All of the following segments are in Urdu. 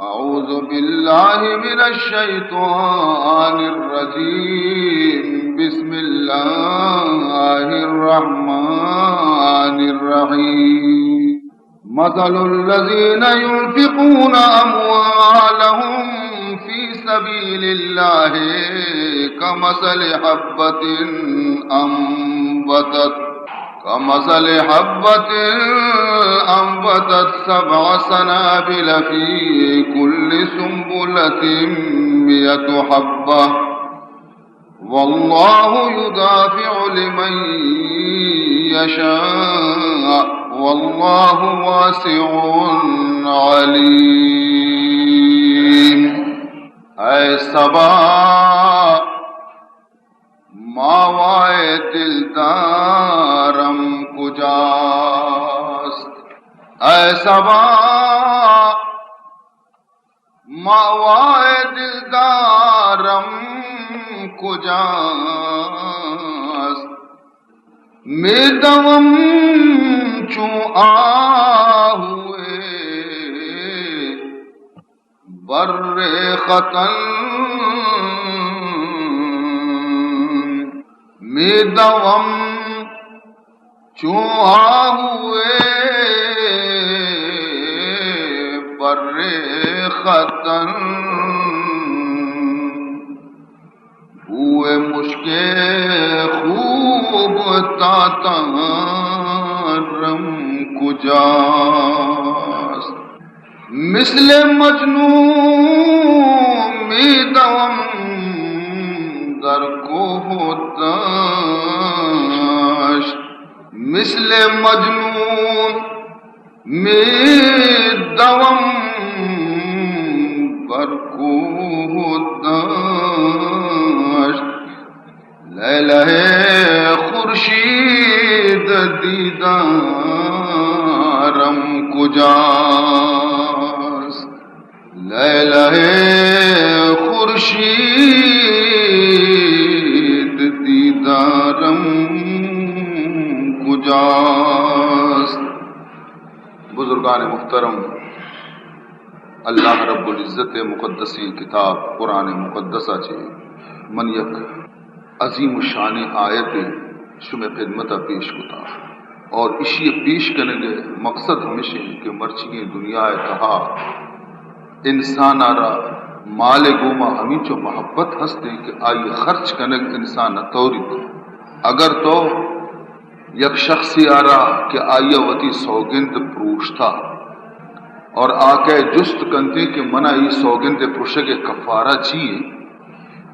أعوذ بالله من الشيطان الرجيم. بسم الله الرحمن الرحيم. مثل الذين ينفقون أموالهم في سبيل الله كمثل حبة أنبتت 7 سنابل في كل سنبلة 100 حبة والله يضاعف لمن يشاء والله واسع عليم. اے صبا ماوائے دلدارم کجاست. اے صبا ماوائے دلدارم کجاست. میدوم چوں آہوئے بر خطن. میدوم چوں آہوئے بر خطن. ہوئے مشکے خوب تاتارم کجاست. مثل مجنون میدوم در کو داشت. مثل مجنون میدوم بر کو داشت. لیلہ خورشید دیدارم کجاست. لیلہ خورشید دیدارم کجاست. بزرگان محترم، اللہ رب العزت مقدسی کتاب قرآن مقدسہ چے من یک عظیم الشان آیت شمع خدمتہ پیش کتا اور اسی پیش کرنے کے مقصد ہمیشہ کہ مرچی دنیا تہا انسان آرہ مال گوما ہمیں چو محبت ہستے کہ آئی خرچ کنگ انسان توری تھی. اگر تو یک شخصی آرہ کہ آئی وتی سوگند پروشتا اور آکے جست کنتے کہ منع ای سوگند پروشے کے کفارہ چیئے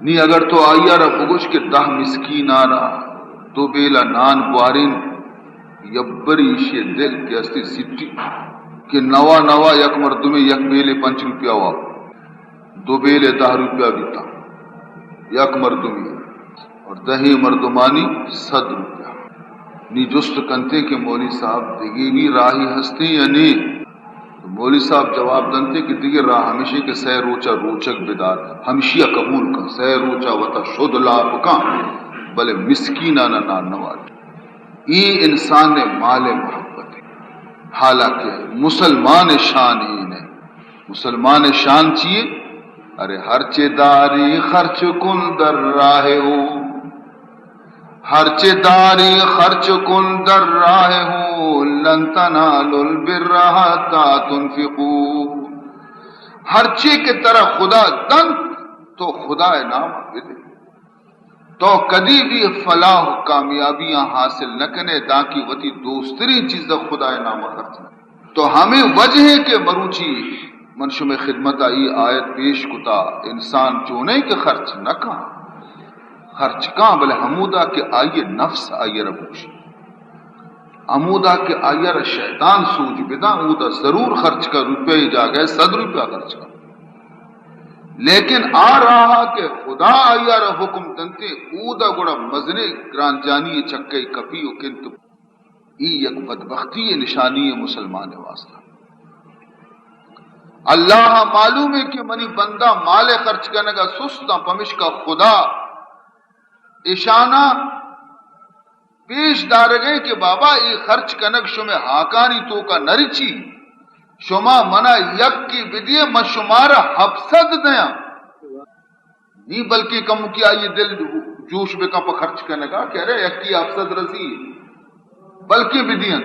نی. اگر تو آئی آرہ بگوش کہ 10 مسکین آرہ تو بیلا نان بوارین یبری شی دل کے استی سٹی کہ نوا یک مردمی یک بیلے 5 روپیہ ہوا 2 بیلے 10 روپیہ بیتا یک مردمی اور 10 مردمانی 100 روپیہ نی. جست کنتے کہ مولی صاحب دیگی راہی ہستے یا نہیں؟ تو مولی صاحب جواب دنتے کہ دیگر راہ ہمیشہ کہ سہ روچا روچک بدار ہمشیہ قبول کا سہ روچا وطا شد لاپ کا بلے مسکینانہ نان نواز. ای انسان نے مال محبت ہے. حالانکہ مسلمان شان ہی نے مسلمان شان چیئے ارے ہرچے داری خرچ کن در راہ ہو. ہرچے داری خرچ کن در راہ ہو لن تنالوا البر حتی تنفقوا. ہرچے کے طرح خدا دن تو خدا نام دے تو کدی بھی فلاح کامیابیاں حاصل نہ کنے تاکہ وتی دوستری چیز خدا نام خرچ نہ. تو ہمیں وجہ ہے کہ مروچی منشو میں خدمت آئی آیت پیش کتا انسان چونے کہ خرچ نہ کہاں خرچ کہاں بلے حمودہ کہ آئیے نفس آئیے ربوشی حمودہ کہ آئیے شیطان سوج بدا حمودہ ضرور خرچ کا روپے جا گئے 100 روپیہ خرچ کا. لیکن آ رہا کہ خدا آئیے حکم تنتے اودا گڑا مزنے گران جانی چکے کپی و کنت. ای یک بدبختی نشانی مسلمان واسطہ. اللہ معلوم ہے کہ منی بندہ مال خرچ کرنے کا سستا پمش کا خدا اشانہ پیش دار گئے کہ بابا یہ خرچ کنک شمع ہاکانی تو کا نرچی شما منا یک کی بدیے میں شمارا حفصد دیا نہیں بلکہ کم کی آئیے دل جوش بے کا پا خرچ کرنے کا کہہ رہے یک کی حفصد رسی بلکہ بدیاں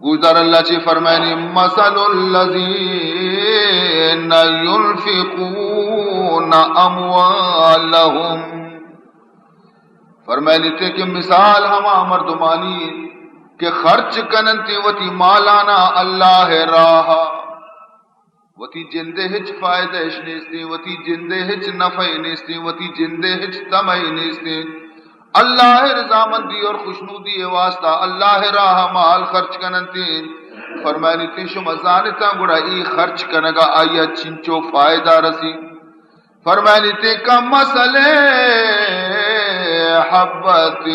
گوزدار اللہ چی فرمائنی مثل الذین ينفقون اموالهم فرمائنی تے کہ مثال ہما مردمانی کہ خرچ کننتی وتی مالانا اللہ راہ وتی جندے ہچ فائدہ ہچ نیستی وتی جندے ہچ نفع نیستی وتی جندے ہچ تمع نیستی اللہ رضامندی اور خوشنودی واسطہ اللہ راہ مال خرچ کننتی فرمائنی تی شما زانتا گڑا ای خرچ کنگا آیا چنچو فائدہ رسی فرمائنی تی کا مسئلے حبت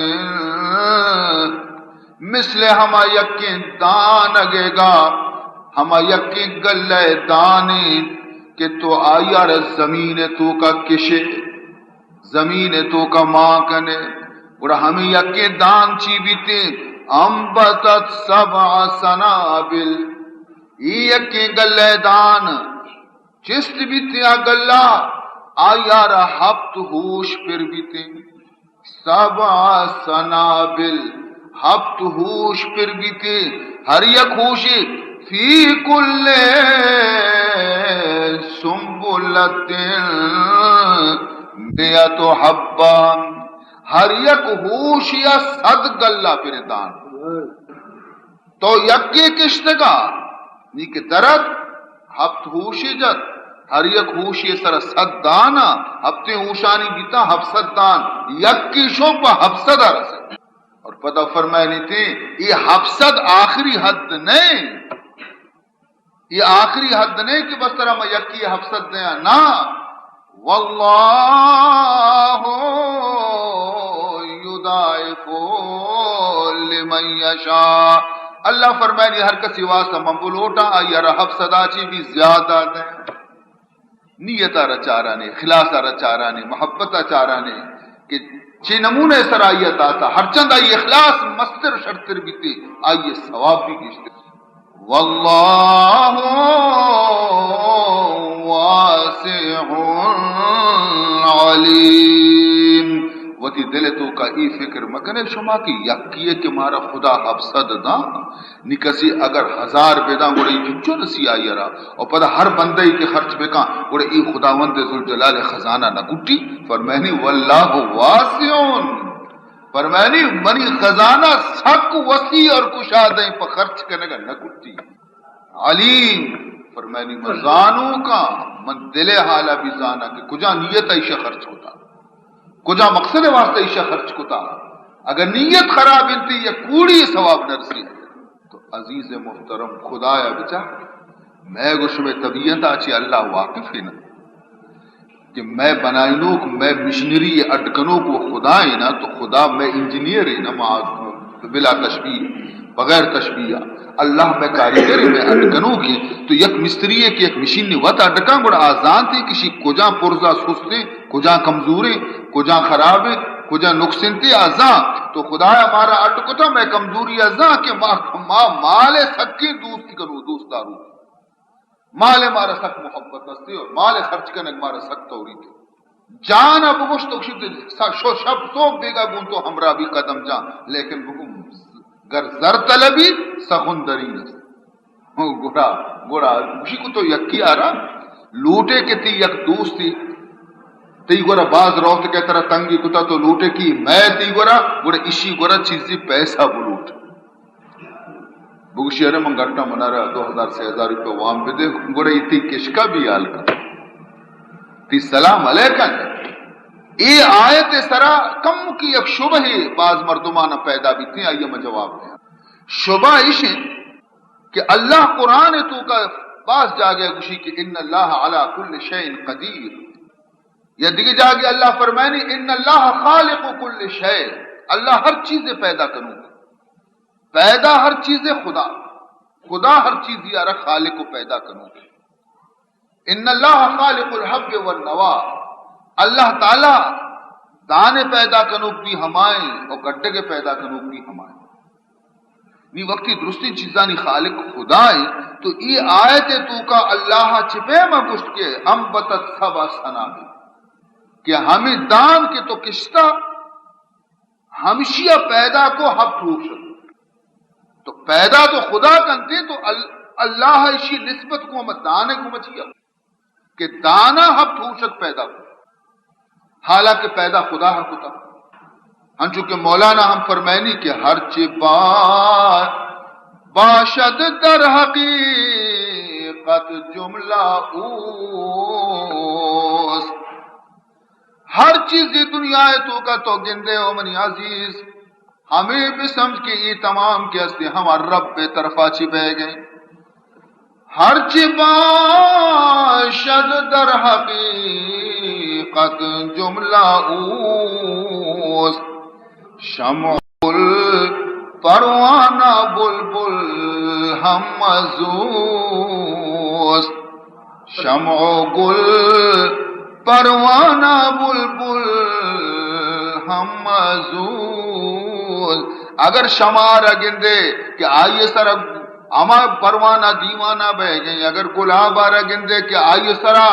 مثل ہما یقین دان اگے گا ہما یقین گلے دانی کہ تو آیا رہ زمین تو کا کشے زمین تو کا ماں کنے اور ہمیں یقین دان چی بیتے انبتت سبع سنابل یہ یقین گلے دان چست بیتے گلہ آیا رہ ہفت ہوش پر بیتے سبع سنابل ہفت ہوش پر بیتے ہر یک ہوشی فی کل سنبلت میت حبان ہر یک ہوش یا صد گلہ پر دان تو یکی کشتگا نیک درد ہفت ہوشی جد ہر یک ہوشی سر صد دانا ہفتے ہوشانی بیتا ہفصد دان یکی شو پا ہفصد رسے اور پتہ فرمائنی تھی یہ حفصد آخری حد نہیں یہ آخری حد نہیں کہ بس طرح میں یکی حفصد دیا نا واللہ یضاعف لمن یشاء اللہ فرمائنی ہر کسی واسطہ منبولوٹا آئی رہ حفصد آچی بھی زیادہ دیں نیتا رچارانے خلاصہ رچارانے محبتہ چارانے کہ چی نمونے سرائیت آتا ہر چند آئی اخلاص مستر شرطر بیتے آئیے ثواب بھی گشتے واللہ واسع علیم وتی دل تو کا ای فکر مکنے شما کی یکیے کہ مارا خدا حفصد دا نکسی اگر 1000 بیدا گوڑے جو رسی آئی را اور پدا ہر بندے کے خرچ بکا گوڑے ای خداوند ذوالجلال خزانہ نہ گٹی فرمانی واللہ واسعون فرمانی منی خزانہ سک وسیع اور کشادیں پر خرچ کرنے کا نہ گٹی علیم فرمانی مزانوں کا من دل حالہ بھی زانا کہ کجا نیت ایشہ خرچ ہوتا کجا مقصد واسطہ ایشہ خرچ ہوتا اگر نیت خراب انتی یا کوڑی ثواب نرسی تو عزیز محترم خدایا بچا میں گوش میں طبیعت آچی اللہ واقف ہے نا کہ میں بنائنوک میں مشنری اٹکنوک وہ خدا ہے نا تو خدا میں انجینئر ہے نا بلا تشبیہ بغیر تشبیہ اللہ میں کاریگر میں اٹکنوں کی تو یک مستری ہے کہ یک مشین نے وط اٹکاں گوڑا آزان تھی کسی کجا پرزا سستے کجا کمزورے کجا خرابے کجا نقصن تھی آزان تو خدایا ہمارا اٹکو تھا میں کمزوری آزان کہ مال سکی دوست کروں دوست داروں مال مارا سک محبت نستے اور مال خرچ کرنے مارا سک توری تھی جان اب گوشت شو شب سوک دے گا گون تو ہمرا بھی قدم جان لیکن بکم گر زر طلبی سخندری نس گوڑا اسی کو تو یکی آ رہا لوٹے کے تی یک دوست تی گوڑا باز روحت کے طرح تنگی کتا تو لوٹے کی میں تی گوڑا اسی گوڑا چیزی پیسہ بلوٹ بگوشی ارے من گھٹنا منا رہا 2000 سے 1000 روپے وام پہ دے گوڑا یہ تی کشکا بھی آل کر تی سلام علیکن اے آیت سرا کم کی ایک شبہ بعض مردمانہ پیدا بھی تھی آئیے میں جواب دیں شبہ ایشیں کہ اللہ قرآن تو کا باز جاگے گوشی کہ ان اللہ علی کل شیء قدیر یا دیکھ جاگے اللہ فرمائنی ان اللہ خالق کل شیء اللہ ہر چیزیں پیدا کروں گا پیدا ہر چیزیں خدا ہر چیز یارا خالق کو پیدا کروں گا ان اللہ خالق الحب والنوا اللہ تعالی دانے پیدا کنوک بھی ہمائیں اور گڈے کے پیدا کنوک بھی ہمائیں نی وقتی درستی چیزانی خالق خدای تو ای آیت تو کا اللہ چپے میں گشت کے انبتت سبع سنابل کہ ہمیں دان کے تو کشتا ہمشیہ پیدا کو حب ٹھوک شد تو پیدا تو خدا کنتے تو اللہ اسی نسبت کو ہم دانے کو مچیا کہ دانا حب ٹھوک شد پیدا کو حالانکہ پیدا خدا ہے خدا ہم چونکہ مولانا ہم فرمائنی کہ ہر باشد در حقیقت جملہ اوس ہر چیز دنیا تو کا تو گندے او منی عزیز ہمیں بھی سمجھ کے یہ تمام کے ہستے ہمار رب بے طرفا چی بہ گئے ہر باشد در حقیقت جملہ اوس شمع پروانہ بلبل ہم مزوس شمع گل پروانہ بلبل ہم مزوس اگر شمار گندے کہ آئیے سر اما پروانہ دیوانہ بہ گئیں اگر گلاب گندے کہ آئیے سرا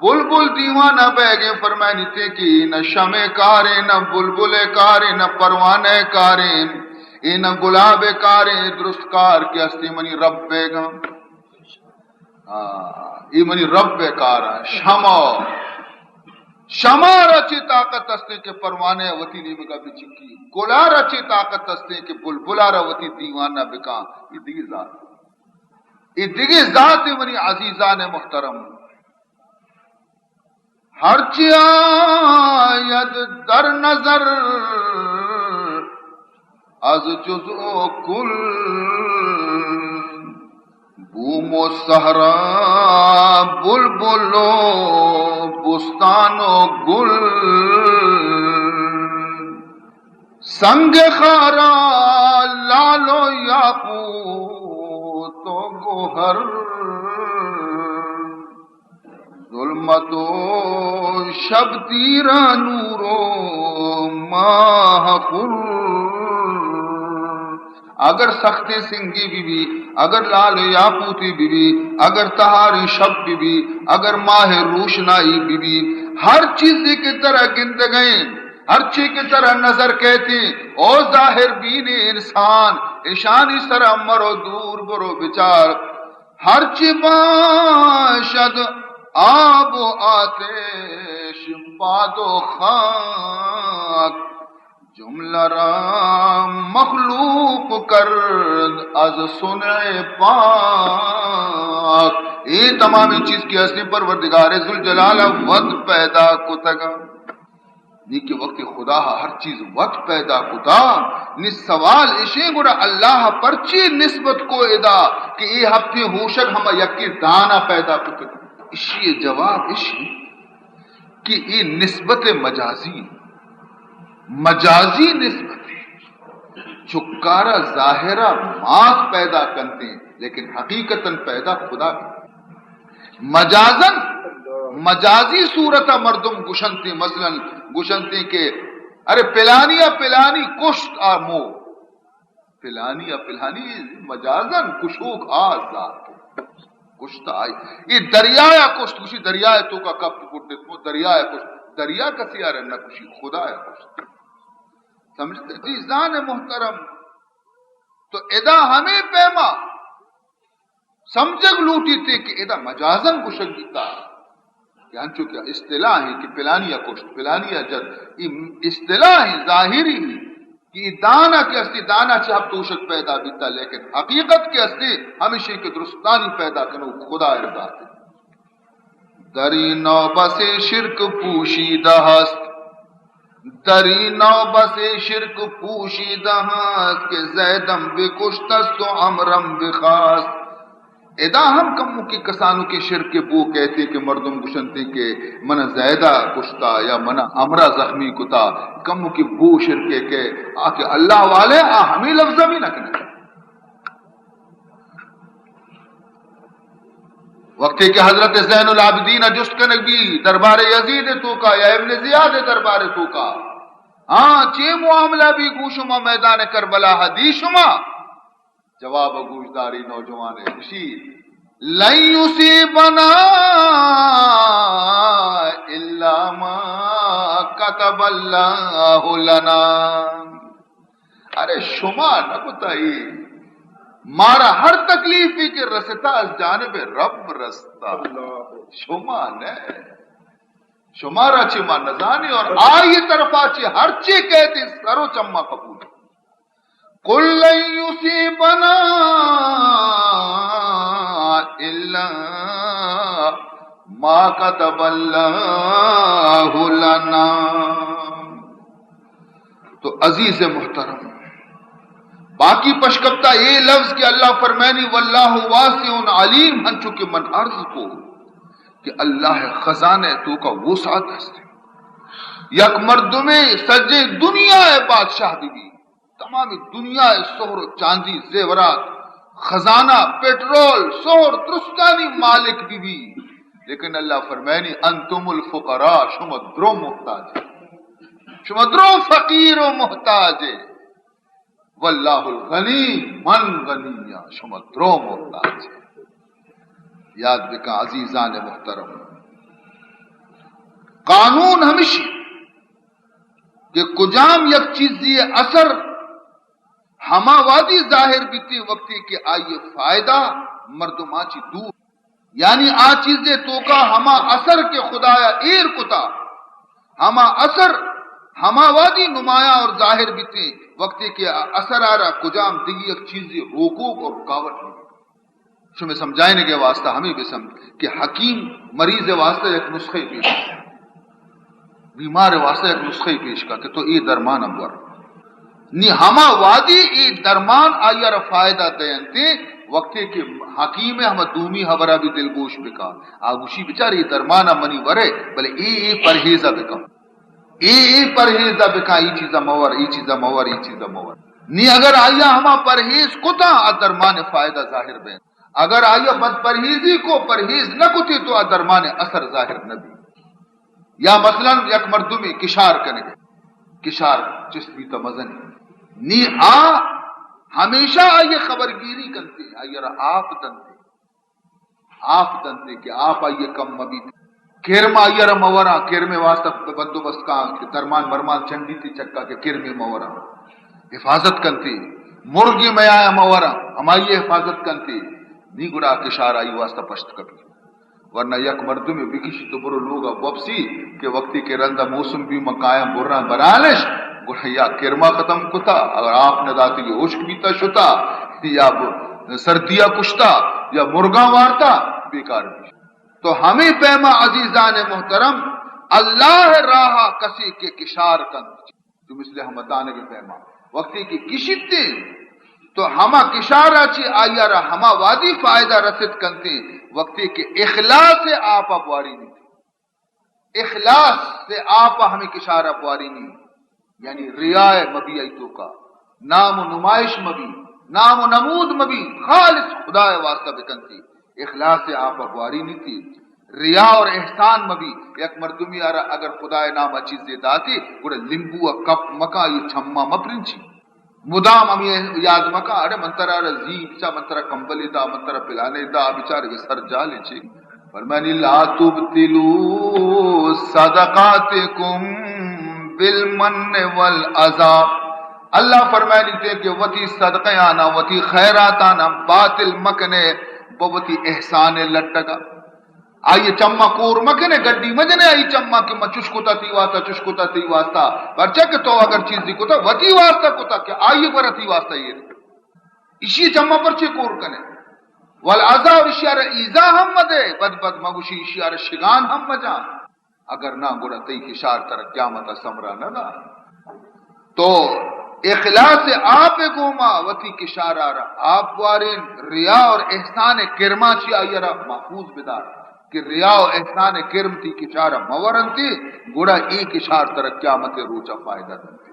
بلبل دیوانہ بہ گئے فرمائنی تھے کہ نہ شمع کارے نہ بلبل کارے نہ پروانے کارے اے نہ گلاب کارے درست کار کے ہستی منی رب بے گا یہ منی رب بے کارا شمع رچی طاقت ہستے کہ پروانے وتی نیمگا بچکی گلا رچی طاقت ہستے کہ بلبلا روتی دیوانہ بکا یہ دیگی ذات منی عزیزان محترم ہر چی آید در نظر از جزء کل بوم و صحرا بلبل و بستان و گل سنگ خارا لال و یاقوت و گوہر ظلمت و شب تیرا نور و ماہ خور اگر سخت سنگی بی اگر لال یاقوتی بی اگر تہار شب بی اگر ماہ روشنائی بی ہر چیز کی طرح گند گئے ہر چیز کی طرح نظر کہتے او ظاہر بین انسان اشانی سر مرو دور برو بچار ہر چی باشد آب و آتش باد و خاک جملہ را مخلوق کرد از صنع پاک یہ تمامی چیز کی ہستی پروردگار ذوالجلال وقت پیدا کتگا نی کہ وقت خدا ہر چیز وقت پیدا کتا نی سوال اشے گوڑا اللہ پرچی نسبت کو ادا کہ یہ ہفتے ہوشک ہم یکی دانا پیدا کتا اسی جواب اسی کہ یہ نسبت مجازی نسبت چکارا ظاہرہ ماس پیدا کرتے ہیں لیکن حقیقتاً پیدا خدا بھی مجازی صورت مردم گشنتے مثلا گشنتے کہ ارے پلانی کشت آمو پلانی مجازن کشوک آزاد کشت آئی یہ دریائے کشت کشی دریائے تو کا کب پڑتے تو دریائے کشت دریا کسی آرہے نہ کشی خدا ہے کشت سمجھتے عزیزان محترم تو ادا ہمیں پیما سمجھگ لوٹی تھے کہ ادا مجازن کشک دیتا یعنی چونکہ اصطلاح ہے کہ پلانیہ کشت پلانیہ جد یہ اصطلاح ہے ظاہری ہے کہ دانا کے استی دانا چاہب توشک پیدا بیتا لیکن حقیقت کے استی ہمیشہ کے درستانی پیدا کرو خدا ارادات ہے دری نوبہ سے شرک پوشیدہ ہست دری نوبہ سے شرک پوشیدہ ہست کہ زیدم بکشتست و عمرم بخاست ادا ہم کموں کی کسانوں کے شرک کے بو کہتے کہ مردم گشنتے کہ من زیدہ کشتا یا من امرہ زخمی کتا کموں کی بو شرک کے آکے اللہ والے ہمیں لفظہ بھی نہ کرنے وقت کہ حضرت زین العابدین جست کنگی دربار یزید تو کا یا ابن زیاد دربار تو کا چے معاملہ بھی گوشما میدان کربلا حدیث شما جواب گوشداری نوجوان خوشی لن یصیبنا الا ما كتب اللہ لنا. ارے شما نہ بتائی مارا ہر تکلیفی کے رستا از جانب رب رستا شما نے شمارا چی ما نزانی اور آئی طرفا چی ہر چی کہتی سرو چما قبول قل لن یصیبنا الا ما كتب اللہ لنا. تو عزیز محترم باقی پشکپتا یہ لفظ کہ اللہ فرمینی واللہ واسع علیم ہن چکے من عرض کو کہ اللہ خزانے تو کا وسعت ہستے یک مردمے سجے دنیا بادشاہ بھی تمام دنیا سہر و چاندی زیورات خزانہ پیٹرول سہر درستانی مالک بھی لیکن اللہ فرمینی انتم الفقراء شما درو محتاج شما درو فقیر و محتاج واللہ الغنی من غنی شما درو محتاج. یاد بکا عزیزان محترم قانون ہمیشہ کہ کجام یک چیزی اثر ہما وادی ظاہر بیتی وقتی کہ آئیے فائدہ مردمہ چی دور یعنی آ چیزیں تو کا ہما اثر کے خدایا ایر کتا ہما اثر ہما وادی نمایاں اور ظاہر بیتے وقتی کہ اثر آ رہا کجام دیگی ایک چیزیں روکوک اور رکاوٹ نہیں شمیں سمجھائنے کے واسطہ ہمیں بھی سمجھ کہ حکیم مریض واسطہ ایک نسخے پیش بیمار واسطہ ایک نسخے پیش کا کہ تو ای درمان ابور نی ہما وادی ای درمان آیا را فائدہ دیانتے وقتی کہ حکیم ہم دومی حبرہ بھی دلگوش بکا آگوشی بچاری درمانہ منی ورے بلے ای پرہیزہ بکا ای پرہیزہ بکا ای چیزہ مور ای چیزہ مور ای چیزہ مور نی اگر آیا ہما پرہیز کتا درمان فائدہ ظاہر بین اگر آیا بد پرہیزی کو پرہیز نہ کتی تو درمان اثر ظاہر نہ بھی. یا مثلا یک مردمی کشار کرنے کشار چسبی تمزن نی ہمیشہ آئیے خبرگیری کرتے آئیے آپ دنتے کہ آپ آئیے کم مبی کھیرم آئیے را مورا کھیرم واسطہ بندوبست کا درمان مرمان چنڈی تھی چکا کہ کھیرم مورا حفاظت کرتے مرگی میں آیا مورا ہم آئیے حفاظت کرتے نی گڑا کشار آئی واسطہ پشت کبھی ورنہ یک مردم میں بکشی تو برو لوگا وپسی کہ وقتی کے رندہ موسم بھی مقایم برنا برانش گوڑا یا کرما ختم کتا اگر آپ نے داتی لی عشق بیتا شتا یا سردیا کشتا یا مرگاں وارتا بیکار بھی. تو ہمیں پیما عزیزان محترم اللہ راہا کسی کے کشار کن جو مثل ہمتانے کے پیما وقتی کی کشیتے تو ہما کشارہ چی آیا را ہما وادی فائدہ رسد کنتے وقتی کہ اخلاص سے آپ اپواری نہیں تھی اخلاص سے آپ ہمیں کشارہ اپواری نہیں یعنی ریائے مبی ایتو کا نام و نمائش مبی نام و نمود مبی خالص خدا واسطہ بکنتی اخلاص سے آپ اپواری نہیں تھی ریا اور احسان مبی یک مردمی آرہ اگر خدا نام چیزیں داتی گوڑا لمبو کپ مکا یہ چھما مپرنچی مدام ہمیں یاد مکا ارے منترہ رزیب چا منترہ کمبلی دا منترہ پلانے دا بیچارے کے سر جالے چھے فرمانی لا تبتلو صدقاتکم بالمن والعذاب اللہ فرمانی تے کہ وتی صدقے آنا وتی خیرات آنا باطل مکنے بوتی احسان لٹگا آئیے چمہ کور مکنے گڈی مجنے آئی چمہ کہ میں چشکتا تی واسطہ پرچہ کہ تو اگر چیز دی کتا وتی واسطہ کتا کہ آئیے پر تی واسطہ یہ اسی چمہ پرچے کور کنے والعذاب اشیار ایزا ہم مدے بد مگوشی اشیار شگان ہم مجا اگر نہ گڑا تی کشار تر قیامت سمرا نہ تو اخلاص آپ گوما وتی کشار آرہ آپ وارین ریا اور احسان کرما چی آئیے را محفوظ بدار کہ ریا و احسان کرم تھی کشارہ مورن تھی گوڑا ایک اشار ترک قیامت روچہ فائدہ دنتی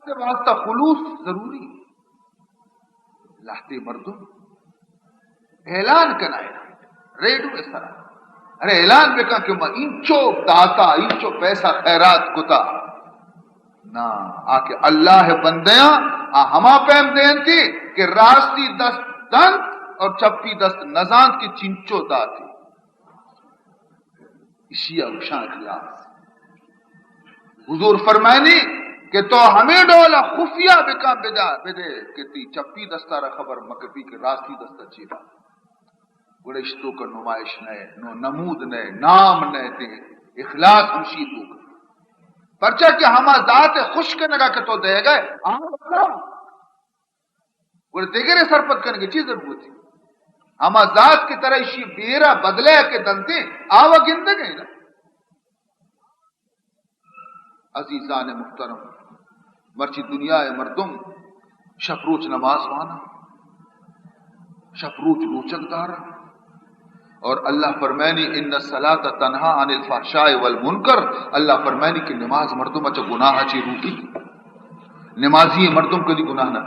سے واسطہ خلوص ضروری لاہتے مردم اعلان کنائے ریڈو اس طرح ارے اعلان بکا کہ میں انچو داتا انچو پیسہ خیرات کتا نہ آکے اللہ بندیاں ہما پیم دین تھی کہ راستی دست دنت اور چپی دست نزانت کی چنچو داتی اسی اوشان اخلاص حضور فرمائنی کہ تو ہمیں ڈولا خفیہ بکا بدے کہ تی چپی دستارا خبر مکبی کہ راستی دستا چیلا گڑشتو کا نمائش نئے نو نمود نئے نام نئے تے اخلاص ہمشی تو پرچہ کہ ہما ذات خوش کرنے کا کہ تو دے گئے گوڑے دیگرے سرپت کرنے کی چیز ضرورت تھی ہما ذات کی طرح اسی بیرہ بدلے کے دنتے آوہ گندے گئے نا عزیزان محترم مرچی دنیا مردم شپروچ نماز وانا شپروچ روچک دارا اور اللہ فرمائنی ان الصلاۃ تنہا عن الفحشاء والمنکر اللہ فرمائنی کہ نماز مردم اچھا گناہ چی روکی نمازی مردم کدی گناہ نہ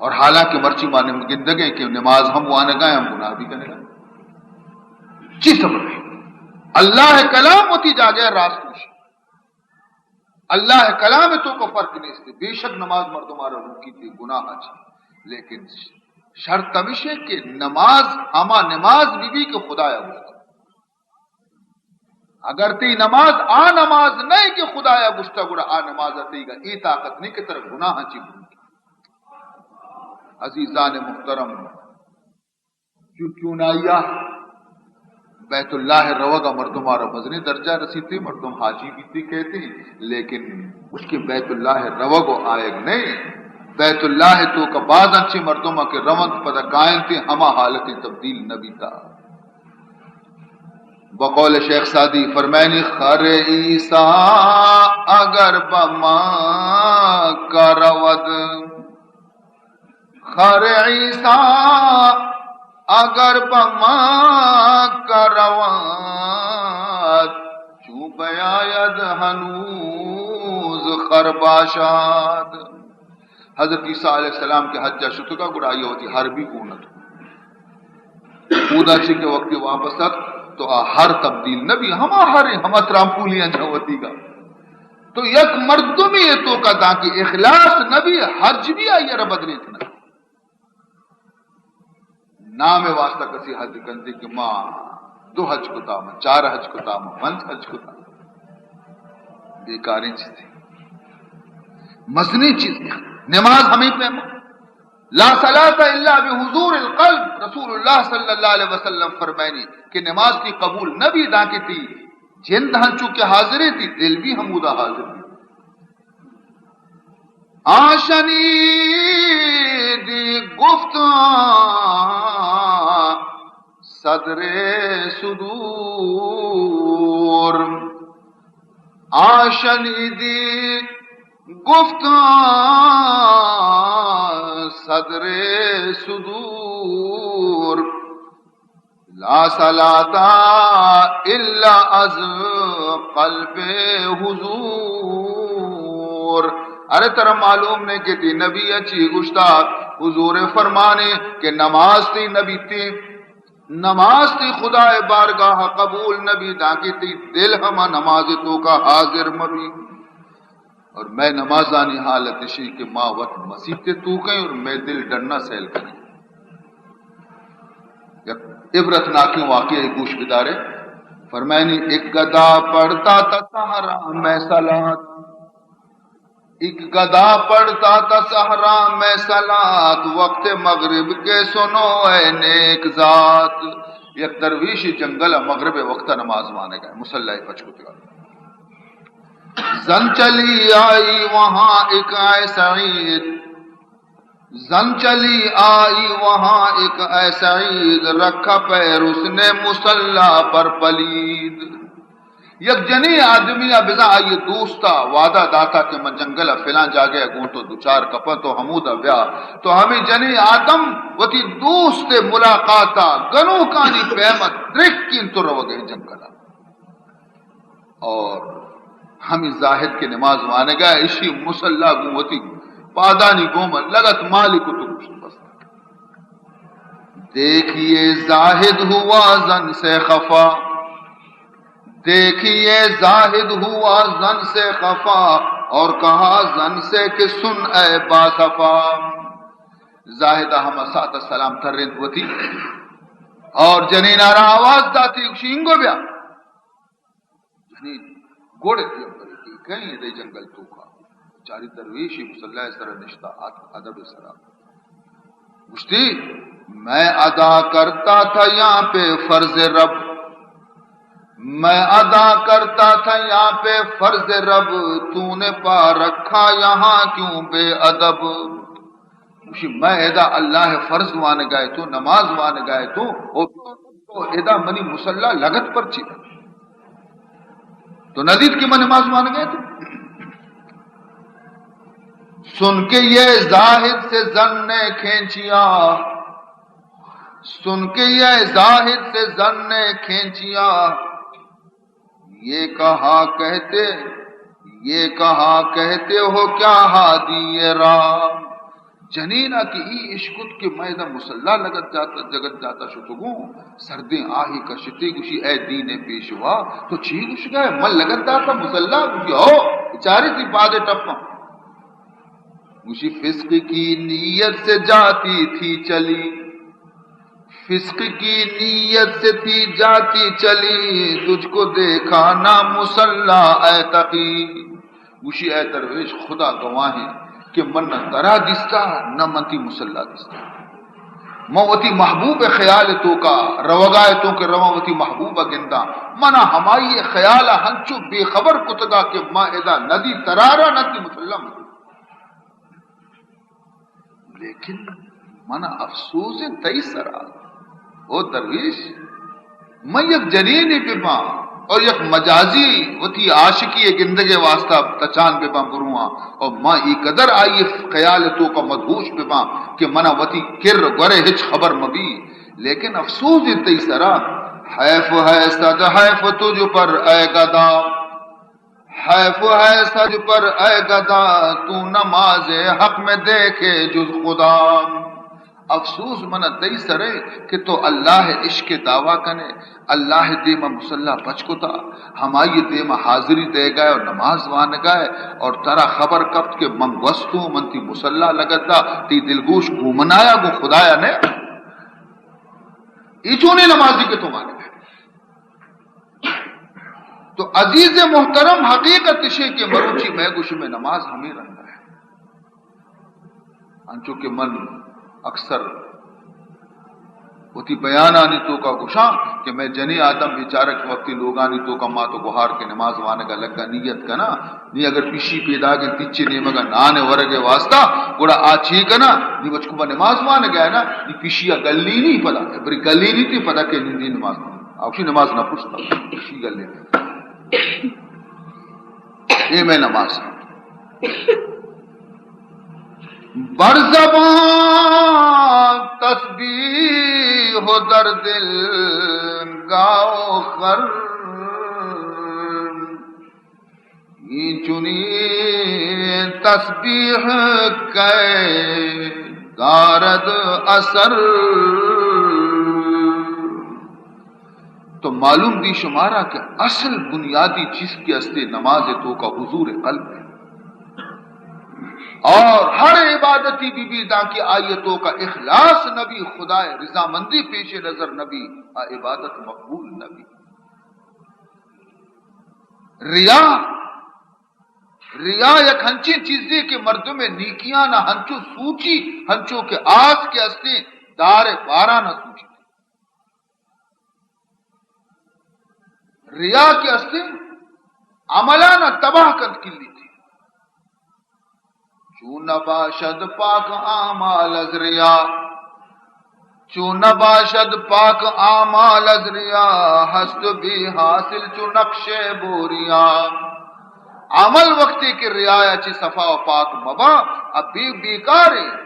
اور حالانکہ مرچی مانے گندگے کہ نماز ہم وانے گئے ہم گناہ بھی کرنے گئے چی سبب ہے اللہ کلام ہوتی جا گیا راست خوش اللہ کلام تو کو فرق نہیں اس بے شک نماز مردمارا روکی تھی گناہ اچھا لیکن شرط تمش ہے کہ نماز ہما نماز بھی کہ خدایا گشتا اگر تی نماز نماز نہیں کہ خدایا گشتا گڑا نماز تی گا ای طاقت نہیں کہ طرف گناہ چی بھونکی عزیزان محترم کیوں نایا بیت اللہ روگا مردمارا وزنی درجہ رسیتی مردم حاجی بھی کہتے ہیں لیکن اس کے بیت اللہ روگو آئے نہیں بیت اللہ تو کا بعض اچھے مردمہ کے روند پدا قائم تھے ہما حالت تبدیل نبی تا بقول شیخ سعدی فرمائنی خر عیسیٰ اگر بما کا رود خر عیسیٰ اگر بما کا رواد چوں بیاید ہنوز خرباشاد حضرت عیسیٰ علیہ السلام کے حجہ شتگا گڑائی ہوتی ہر بھی کونت اودا چھ کے وقت واپس تک تو ہر تبدیل نبی ہما ہر ہما ترامپولیاں جھوتی گا تو یک مردمی تو کا تاکہ اخلاص نبی حج بھی آئی ربدلی تھنا نام واسطہ کسی حج کنزی کہ ماں 2 حج کتا ماں 4 حج کتا ماں 5 حج کتا بیکاری چیز تھی مزنی چیز نماز ہمیں پہ لا صلاۃ الا بحضور القلب رسول اللہ صلی اللہ علیہ وسلم فرمائنی کہ نماز کی قبول نبی دا کی تھی جن دہن چونکہ حاضری تھی دل بھی ہمودہ حاضر تھی آشنی دی گفت صدر صدور آشنی دی گفت صدر صدور لا صلاۃ الا از قلب حضور ارے ترہ معلوم نے کہ تی نبی اچھی گشتا حضور فرمانے کہ نماز تی نبی تی نماز تی خدا بارگاہ قبول نبی تاکہ تی دل ہما نماز تو کا حاضر مبی اور میں نمازانی حالت شی کہ ماں وقت مسیح تے تو کہیں اور میں دل ڈرنا سیل کریں عبرت ناکی واقعی گوش بدارے فرمائنی ایک گدا پڑھتا تا سہرا میں صلات ایک گدا پڑھتا تا سہرا میں صلات وقت مغرب کے سنو اے نیک ذات یک درویش جنگل مغرب وقت نماز مانے گئے مسلح پچکتگا زن چلی آئی وہاں ایک اے سعید زن چلی آئی وہاں ایک اے سعید رکھا پیر اس نے مسلح پر پلید یک جنی آدمی بزا آئی دوستا وعدہ داتا کہ من جنگل فلان جا گیا گونٹو 2-4 کپا تو حمودہ بیا تو ہمیں جنی آدم وتی دوست ملاقاتا گنو کانی پیمت درکین تو رو گئے جنگل اور ہمیں زاہد کے نماز مانے گا اسی مسلح گوتی پادانی گومن لگت مالک تو بس دیکھیے زاہد ہوا زن سے خفا دیکھیے زاہد ہوا زن سے خفا اور کہا زن سے کہ سن اے باصفا زاہدہ ہم سات السلام ترین وتی اور جنین آرہ آواز داتی شینگو بیا جنین گوڑے تھی امبری کی کہیں دے جنگل تو کا چاری درویشی مسلح سر نشتہ ادب سرا مشتی میں ادا کرتا تھا یہاں پہ فرض رب میں ادا کرتا تھا یہاں پہ فرض رب تو نے پا رکھا یہاں کیوں بے ادب میں ادا اللہ فرض وانے گئے تو نماز وانے گئے تو ادا منی مسلح لگت پر چی تو ندید کی میں نماز وانے گئے تو سن کے یہ زاہد سے زن نے کھینچیا سن کے یہ زاہد سے زن نے کھینچیا یہ کہا کہتے ہو کیا ہادی رام جنینا کی ای عشقت کے میدہ مسلح لگت جاتا شتگوں سردیں آہی کا شتی گوشی اے دین پیشوا تو چھی گوش گئے من لگت جاتا مسلح گوشی ہو بیچاری تھی بادے ٹپا گوشی فسق کی نیت سے جاتی تھی چلی فسق کی نیت سے تھی جاتی چلی تجھ کو دیکھا نہ مسلح اے تقی گوشی اے درویش خدا گواہیں کہ من نہ ترا دستا نہ منتی مسلح دستا موتی محبوب خیال تو کا روگائے تو کے روتی محبوب گندا منا ہمائی خیال ہنچو بے خبر کتگا کہ ما ادا ندی ترارا نتی مسلح لیکن منا افسوس تئی سرا او درویش میں یک جنینی پہ ماں اور یک مجازی وتی عاشقی گندگے واسطہ تچان پہ ماں برواں اور ماں ای قدر آئی خیال تو کا مدہوش پہ ماں کہ منا وتی کر گرے ہچ خبر مبی لیکن افسوس تئی سرا حیف ہے صد حیف تجھ پر اے گدا حیف ہے سج پر اے گدا تو نماز حق میں دیکھے جز خدا افسوس من تئی سرے کہ تو اللہ عشق دعویٰ کنے اللہ دیما مسلح بچ کو تا ہمائی دیما حاضری دے گئے اور نماز وان گئے اور ترا خبر کبت کے من وستو من تی مسلح لگتا تی دلگوش گھومنایا گو خدایا نے ایچونے نمازی کے تو مانے گئے تو عزیز محترم حقیقت شے کے مروچی میں گوش میں نماز ہمیں رہنا ہے انچو کہ من اکثر ہوتی بیان آنی تو کا گشاں کہ میں جنی آدم بیچارہ کے وقتی لوگ آنی تو کا ماں تو گوھار کے نماز وانے کا لگا نیت کا نا نی اگر پیشی پیدا کے تیچے نیمگا نانے ورگے واسطہ گوڑا آچھی کا نا نی بچکو با نماز وانے گیا نا نی پیشی گلی نہیں پدا بری گلی نہیں تھی پدا کہ نی نماز آوشی نماز نہ پوچھتا پیشی گلی نہیں یہ میں نماز بر زبان تسبیح ہو در دل گاؤ خر یہ چنی تسبیح کے دارد اثر تو معلوم دی شمارا کہ اصل بنیادی چیز کی اصلی نماز تو کا حضور قلب ہے اور ہر عبادتی بی دا کی آیتوں کا اخلاص نبی خدا رضامندی پیش نظر نبی عبادت مقبول نبی ریا یک ہنچی چیزی کے مردوں میں نیکیاں نہ ہنچو سوچی ہنچو کے آس کے اصلی دار بارہ نہ سوچی ریا کے اصلی عملانہ تباہ کر کلی تھی چون باشد پاک اعمال از ریا چون باشد پاک اعمال از ریا ہست بھی حاصل چو نقش بوریا عمل وقتی کی ریا چی صفا و پاک مبا اب بھی بیکار ہے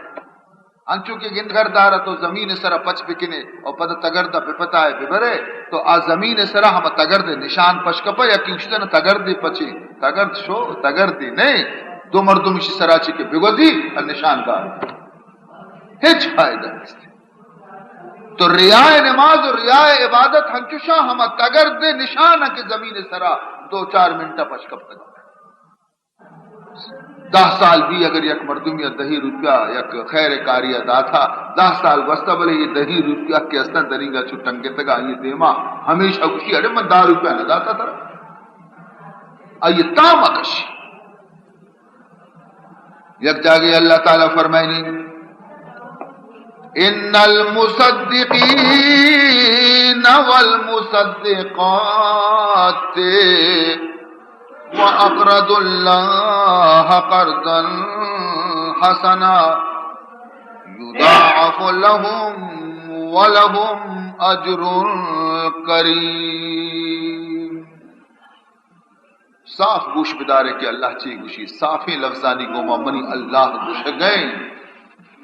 انچو کے گندگر دارا تو زمین سرا پچ بکنے اور پتہ تگردہ پہ پتہ ہے ببرے تو آ زمین سرا ہم تگردے نشان پچ کپا یا کیوشتے نا تگردے پچے تگرد شو تگردے نہیں دو مردم اسی سرا چی کے بگوزی اور نشان دار ہیچ فائدہ نہیں تو ریاء نماز اور ریاء عبادت ہنچوشا ہم تگردے نشان کے زمین سرا دو چار منٹا پچ کپ تک 10 سال بھی اگر یک مردم یا 10 روپیہ یک خیر کاری ادا تھا 10 سال وسطہ بلے یہ 10 روپیہ کے اصلا دریگا چھٹنگے تگا یہ دیما ہمیشہ خوشی ارے من 10 روپیہ نہ داتا تھا آئیے تام اکش یک جاگے اللہ تعالیٰ فرمائنی ان المصدقین والمصدقات وَأَقْرَضُوا اللَّهَ قَرْضًا حَسَنًا يُضَاعَفُ لَهُمْ وَلَهُمْ أَجْرٌ كَرِيمٌ صاف گوش بدارے کہ اللہ چی گوشی صافی لفظانی گوما منی اللہ گوش گئے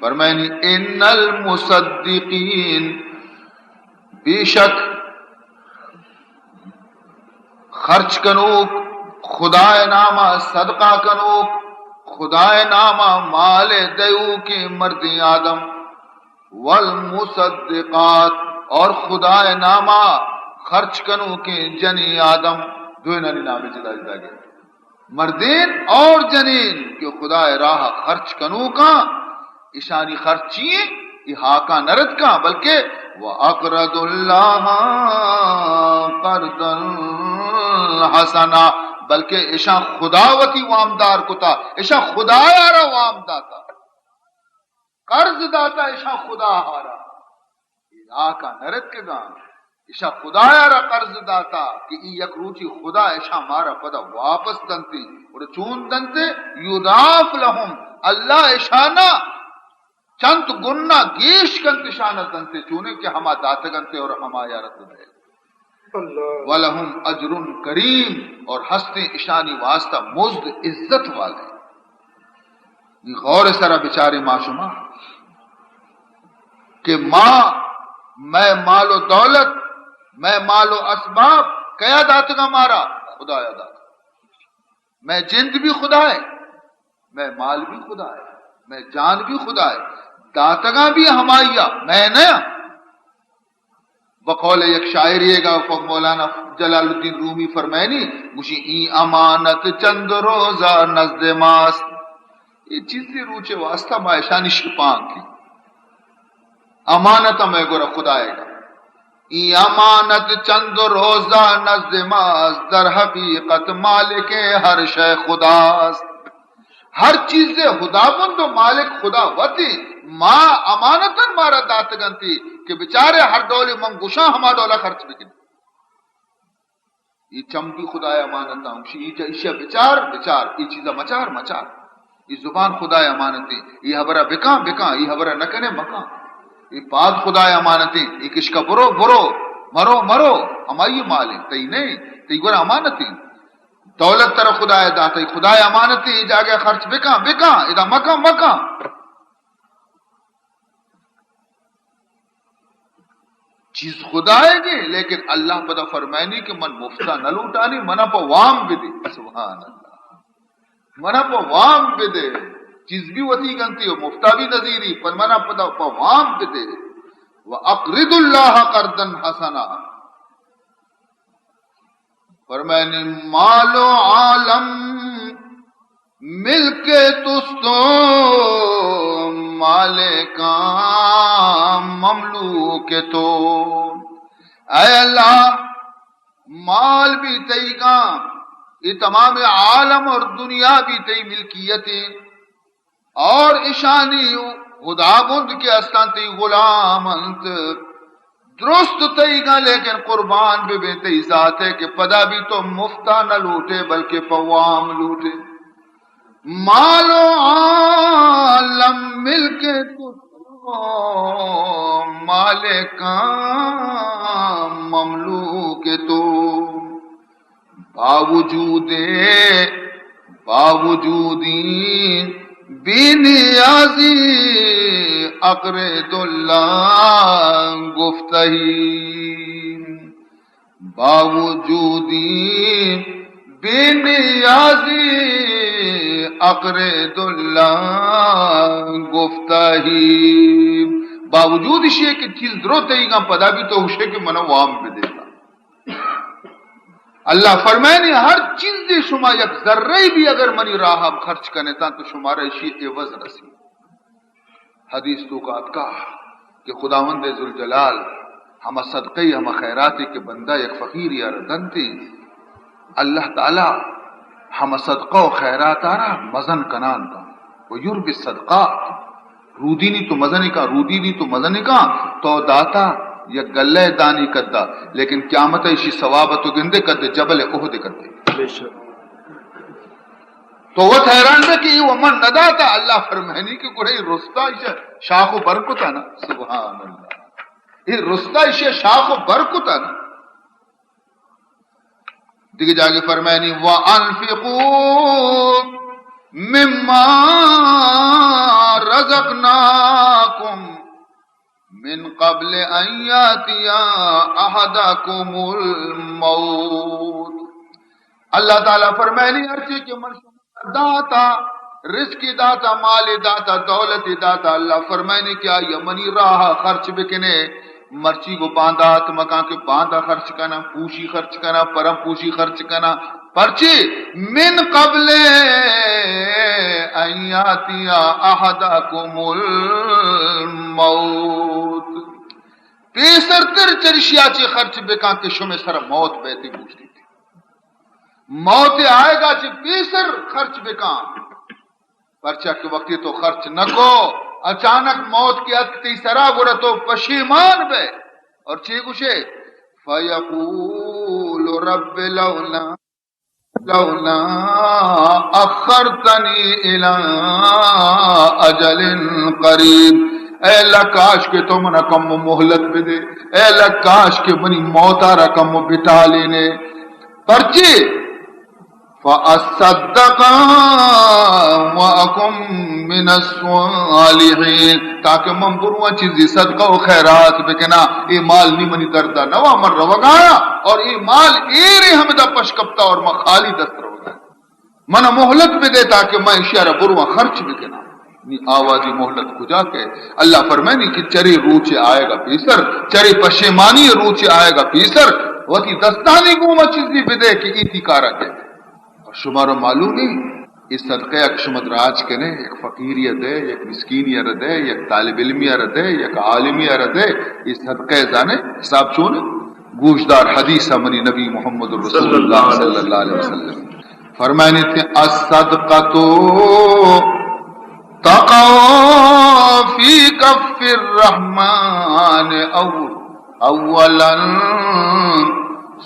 فرمائنی ان المصدقین بے شک خرچ کنوک خدا نامہ صدقہ کنوک خدا نامہ مال دیو کے مرد آدم والمصدقات اور خدا نامہ خرچ کنو کے جنی آدم دوئنانی نامے جدا جدا گئے مردین اور جنین کہ خدا راہ خرچ کنو کا اشانی خرچیے یہ ہاکا نرد کا بلکہ وَأَقْرَضُ اللَّهَ قَرْضًا حَسَنًا بلکہ ایشا خداوتی وامدار کتا ایشا خدا یارا وام داتا قرض داتا ایشا خدا ہارا آکا نرد کے گا ایشا خدا یارا قرض داتا کہ ای یک روچی خدا ایشا مارا پدا واپس دنتی اور چون دنتے یضاعف لہم اللہ ایشانا چند گننا گیش کنت شانت دنتے چونے کہ ہما داتا گنتے اور ہما یارت دے وَلَهُمْ أَجْرٌ کریم اور ہستے اشانی واسطہ مزد عزت والے یہ غور سرا بچارے معشوما کہ میں مال و دولت میں مال و اسباب کیا داتا گا مارا خدا یا داتا میں جند بھی خدا ہے میں مال بھی خدا ہے میں جان بھی خدا ہے داتا گا بھی ہمائیا میں نیا بقول یک شاعری گا مولانا جلال الدین رومی فرمائنی مجھے این امانت چند روزہ نزد ماست یہ چیزی روچے واسطہ مائشانی شپان کی امانت میں گورا خدای گا این امانت چند روزہ نزد ماست در حقیقت مالک ہر شے خداست ہر چیز خدا بند و مالک خدا وتی ماں امانتن مارا داتگنتی کہ بچارے ہر ڈولے منگوشاں ہما ڈولا خرچ بکن یہ چمکی خدا امانت ایشا بچار یہ چیزا مچار یہ زبان خدا امانتی یہ حبرہ بکاں یہ حبرہ نکنے مکاں یہ پاد خدا امانتی یہ کشکا برو مرو ہمائی مالک تی نہیں تی گورا امانتی دولت تر خدا داتا خدا امانتی جاگے خرچ بکاں ادا مکاں چیز خدا ہے جی لیکن اللہ پدا فرمائنی کہ من مفتہ نہ لوٹانی منا پا وام بھی دے سبحان اللہ منا پا وام بھی دے چیز بھی وطی گنتی ہو مفتہ بھی نظیری پر منا پدا پا وام بھی دے وَأَقْرِضُ اللَّهَ قَرْضًا حَسَنًا فرمائنی مال و عالم مل کے تستو مالکان مملوک تو اے اللہ مال بھی تئی گا یہ تمام عالم اور دنیا بھی تئی ملکیتیں اور اشانی خدا بند کے استان تی غلام انت درست تئی گا لیکن قربان بھی تئی ذات ہے کہ پدا بھی تو مفتہ نہ لوٹے بلکہ پوام لوٹے مال و عالم مل کے تو مالکان مملوک تو باوجودی بے نیازی اقرض اللہ گفتہی باوجودی بے نیازی اقرض اللہ گفتہی باوجود اسے کہ چیز ضرورت ہے گا پدا بھی تو اسے کہ منو وام پہ دیتا اللہ فرمائے نہیں ہر چیز شما یک ذرے بھی اگر منی راہ خرچ کرنے تا تو شمارا اسی عوض رسی. حدیث تو کا کہ خداوند ذوالجلال ہم صدقے ہم خیراتی کے بندہ یک فقیر یا ردن تھی اللہ تعالی ہم صدقہ و خیرات آرہ مزن کنان کا وہ یرب صدقات رودی نہیں تو مزنی کا رودی نہیں تو مزنی کا تو داتا یا گلے دانی کرتا لیکن قیامت اسی ثوابت گندے کرتے جبل احد کرتے تو وہ حیران ہے کہ وہ من ندا تھا اللہ فرمانی کہ کوئی رستا اسے شاخ و برکت ہے نا سبحان اللہ یہ رستا اسے شاخ و برکت ہے نا دیکھ جاگے فرمانی وَأَنفِقُوا مِمَّا رَزَقْنَاكُمْ من قبل ان یاتی احدکم الموت. اللہ تعالیٰ فرمائے ہر چیز کے منشور داتا رزق داتا مال داتا دولت داتا اللہ فرمائے کیا یمنی راہ خرچ بکنے مرچی کو باندھات مکان کے باندھا خرچ کرنا پوشی خرچ کرنا پرم پوشی خرچ کرنا پرچی من قبل ان یاتی احدکم الموت پیسر تر چرشیا چی خرچ بکان کے شمع سر موت بیتی پوچھتی تھی موت آئے گا چی پیسر خرچ بکان پرچہ کے وقتی تو خرچ نہ کو اچانک موت کی اتکتی سرا گرہ تو پشیمان بے اور چی گوشے فَيَقُولُ رَبِّ لَوْلَا أَخَّرْتَنِي إِلَىٰ أَجَلٍ قَرِيبٍ اے اللہ کاش کے تو منہ کم محلت بھی دے اے اللہ کاش کے منی موتا رکم بٹا لینے پرچی فَأَصَّدَّقَ وَأَكُن مِّنَ الصَّالِحِينَ تاکہ من بروا چیزی صدقہ و خیرات بکنا اے مال نہیں منی دردہ نوا من روگایا اور اے مال ایرے ہمیں پشکپتا اور میں خالی دست روگایا من محلت بھی دے تاکہ میں اشیارہ بروا خرچ بکنا آوازی محلت کو جا کے اللہ فرمائنی کہ چری روچے آئے گا پیسر چری پشیمانی روچے آئے گا پیسر وقتی دستانی گوما چیزی بھی دے کہ ایتی کارا کے شمارا معلوم نہیں اس صدقے ایک شمد راج کنے ایک فقیریت ہے ایک مسکینیت ہے ایک طالب علمیت ہے ایک عالمیت ہے اس صدقے زانے حساب چونے گوشدار حدیث منی نبی محمد رسول اللہ صلی اللہ علیہ وسلم فرمائنے تھے الصدقتو تقع فی کف الرحمن اولا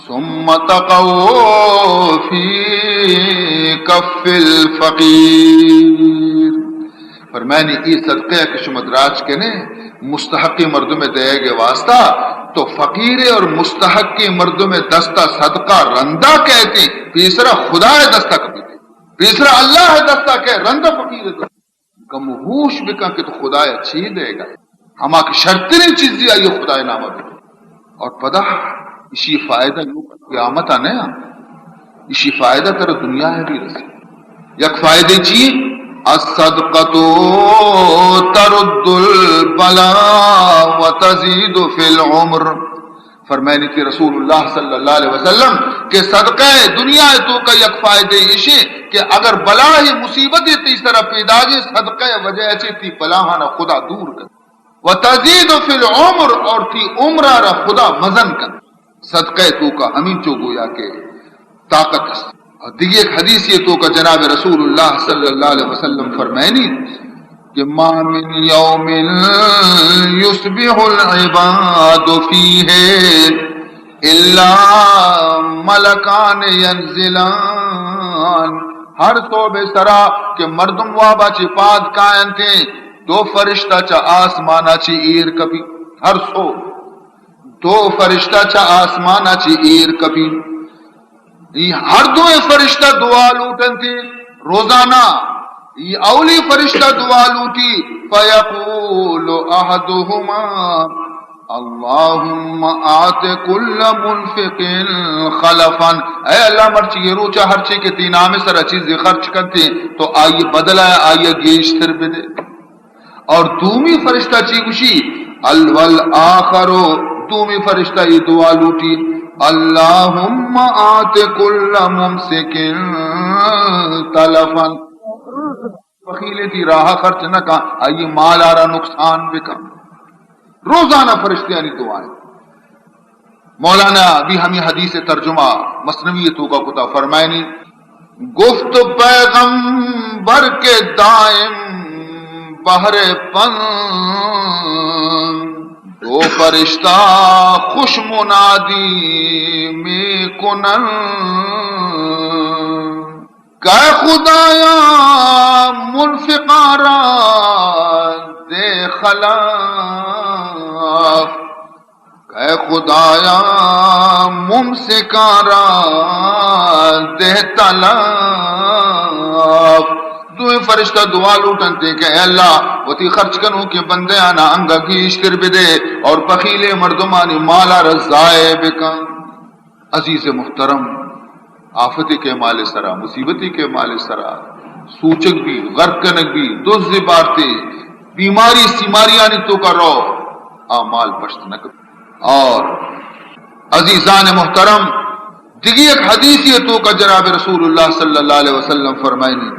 ثم تقوا فی کف الفقیر فرمائنی ای صدقے کہ شمد راج کے نے مستحق مردوں میں دے گے واسطہ تو فقیر اور مستحق مردوں میں دستہ صدقہ رندہ کہتے تیسرا خدا ہے دستہ کبھی تیسرا اللہ ہے دستہ کہ رندہ فقیر ہے کم ہوش بکا کہ تو خدا اچھی دے گا ہما کی شرطیں چیزیں آئی خدا نامہ بھی اور پدا اسی فائدہ قیامت آنے اسی فائدہ تر دنیا ہے بھی رسی یک فائدے چیئے الصدقۃ ترد البلاء وتزيد في العمر فرمائنی تھی رسول اللہ صلی اللہ علیہ وسلم کہ صدقہ دنیا تو کا یک فائدے اسی کہ اگر بلا ہی مصیبت تیس طرح پیدا جی صدقہ وجہ سے تھی بلا ہانا خدا دور کر وتزيد في العمر اور تھی عمرہ را خدا مزن کر صدقہ تو کا ہمیں چو گویا کہ طاقت اور دیگه ایک حدیث یہ تو کا جناب رسول اللہ صلی اللہ علیہ وسلم فرمائنی کہ ما من یوم یصبح العباد فیہ الا ملکان ینزلان ہر صوبے سرا کہ مردم وابا چی پاد کائن تھے دو فرشتہ چا آسمانا چی ایر کبھی ہر صوب دو فرشتہ چا آسمانا چی ایر کبھی ہر دو فرشتہ دعا لوٹن تھی روزانہ یہ اولی فرشتہ دعا لوٹی فیقول احدہما اللہم آت کل منفق خلفا اے اللہ مرچی یہ روچا ہر چی کے تین آمیں سر چیزیں خرچ کرتے تو آئیے بدل آئیے گیشتر بدے اور دومی فرشتہ چی گوشی الوالآخرو دومی فرشتہ یہ دعا لوٹی اللہم آت کل ممسک تلفا، بخیلے تھی راہ خرچ نہ کا آئیے مال آ رہا نقصان بکا، روزانہ فرشتیانی دعائیں۔ مولانا بھی ہمیں حدیث ترجمہ مثنویتوں کا کتا فرمائنی، گفت پیغمبر کے دائم بہر پن، دو فرشتہ خوش منادی میں کنن، کہ خدایا منفقارا دے خلاف، کہ خدایا ممسکارا دے تلاف۔ دوئے فرشتہ دعا لوٹنتے کہ اے اللہ وتی خرچ کنو کہ بندے آنا انگا کی اشتر بدے اور بخیلے مردمانی مالا رضائے بکا۔ عزیز محترم، آفتی کے مال سرا، مصیبتی کے مال سرا، سوچک بھی غرق کنک بھی دوز بارتے بیماری سیماریانی تو کا رو آمال پشت نکب۔ اور عزیزان محترم، دیگی ایک حدیثی تو کا جناب رسول اللہ صلی اللہ علیہ وسلم فرمائنی،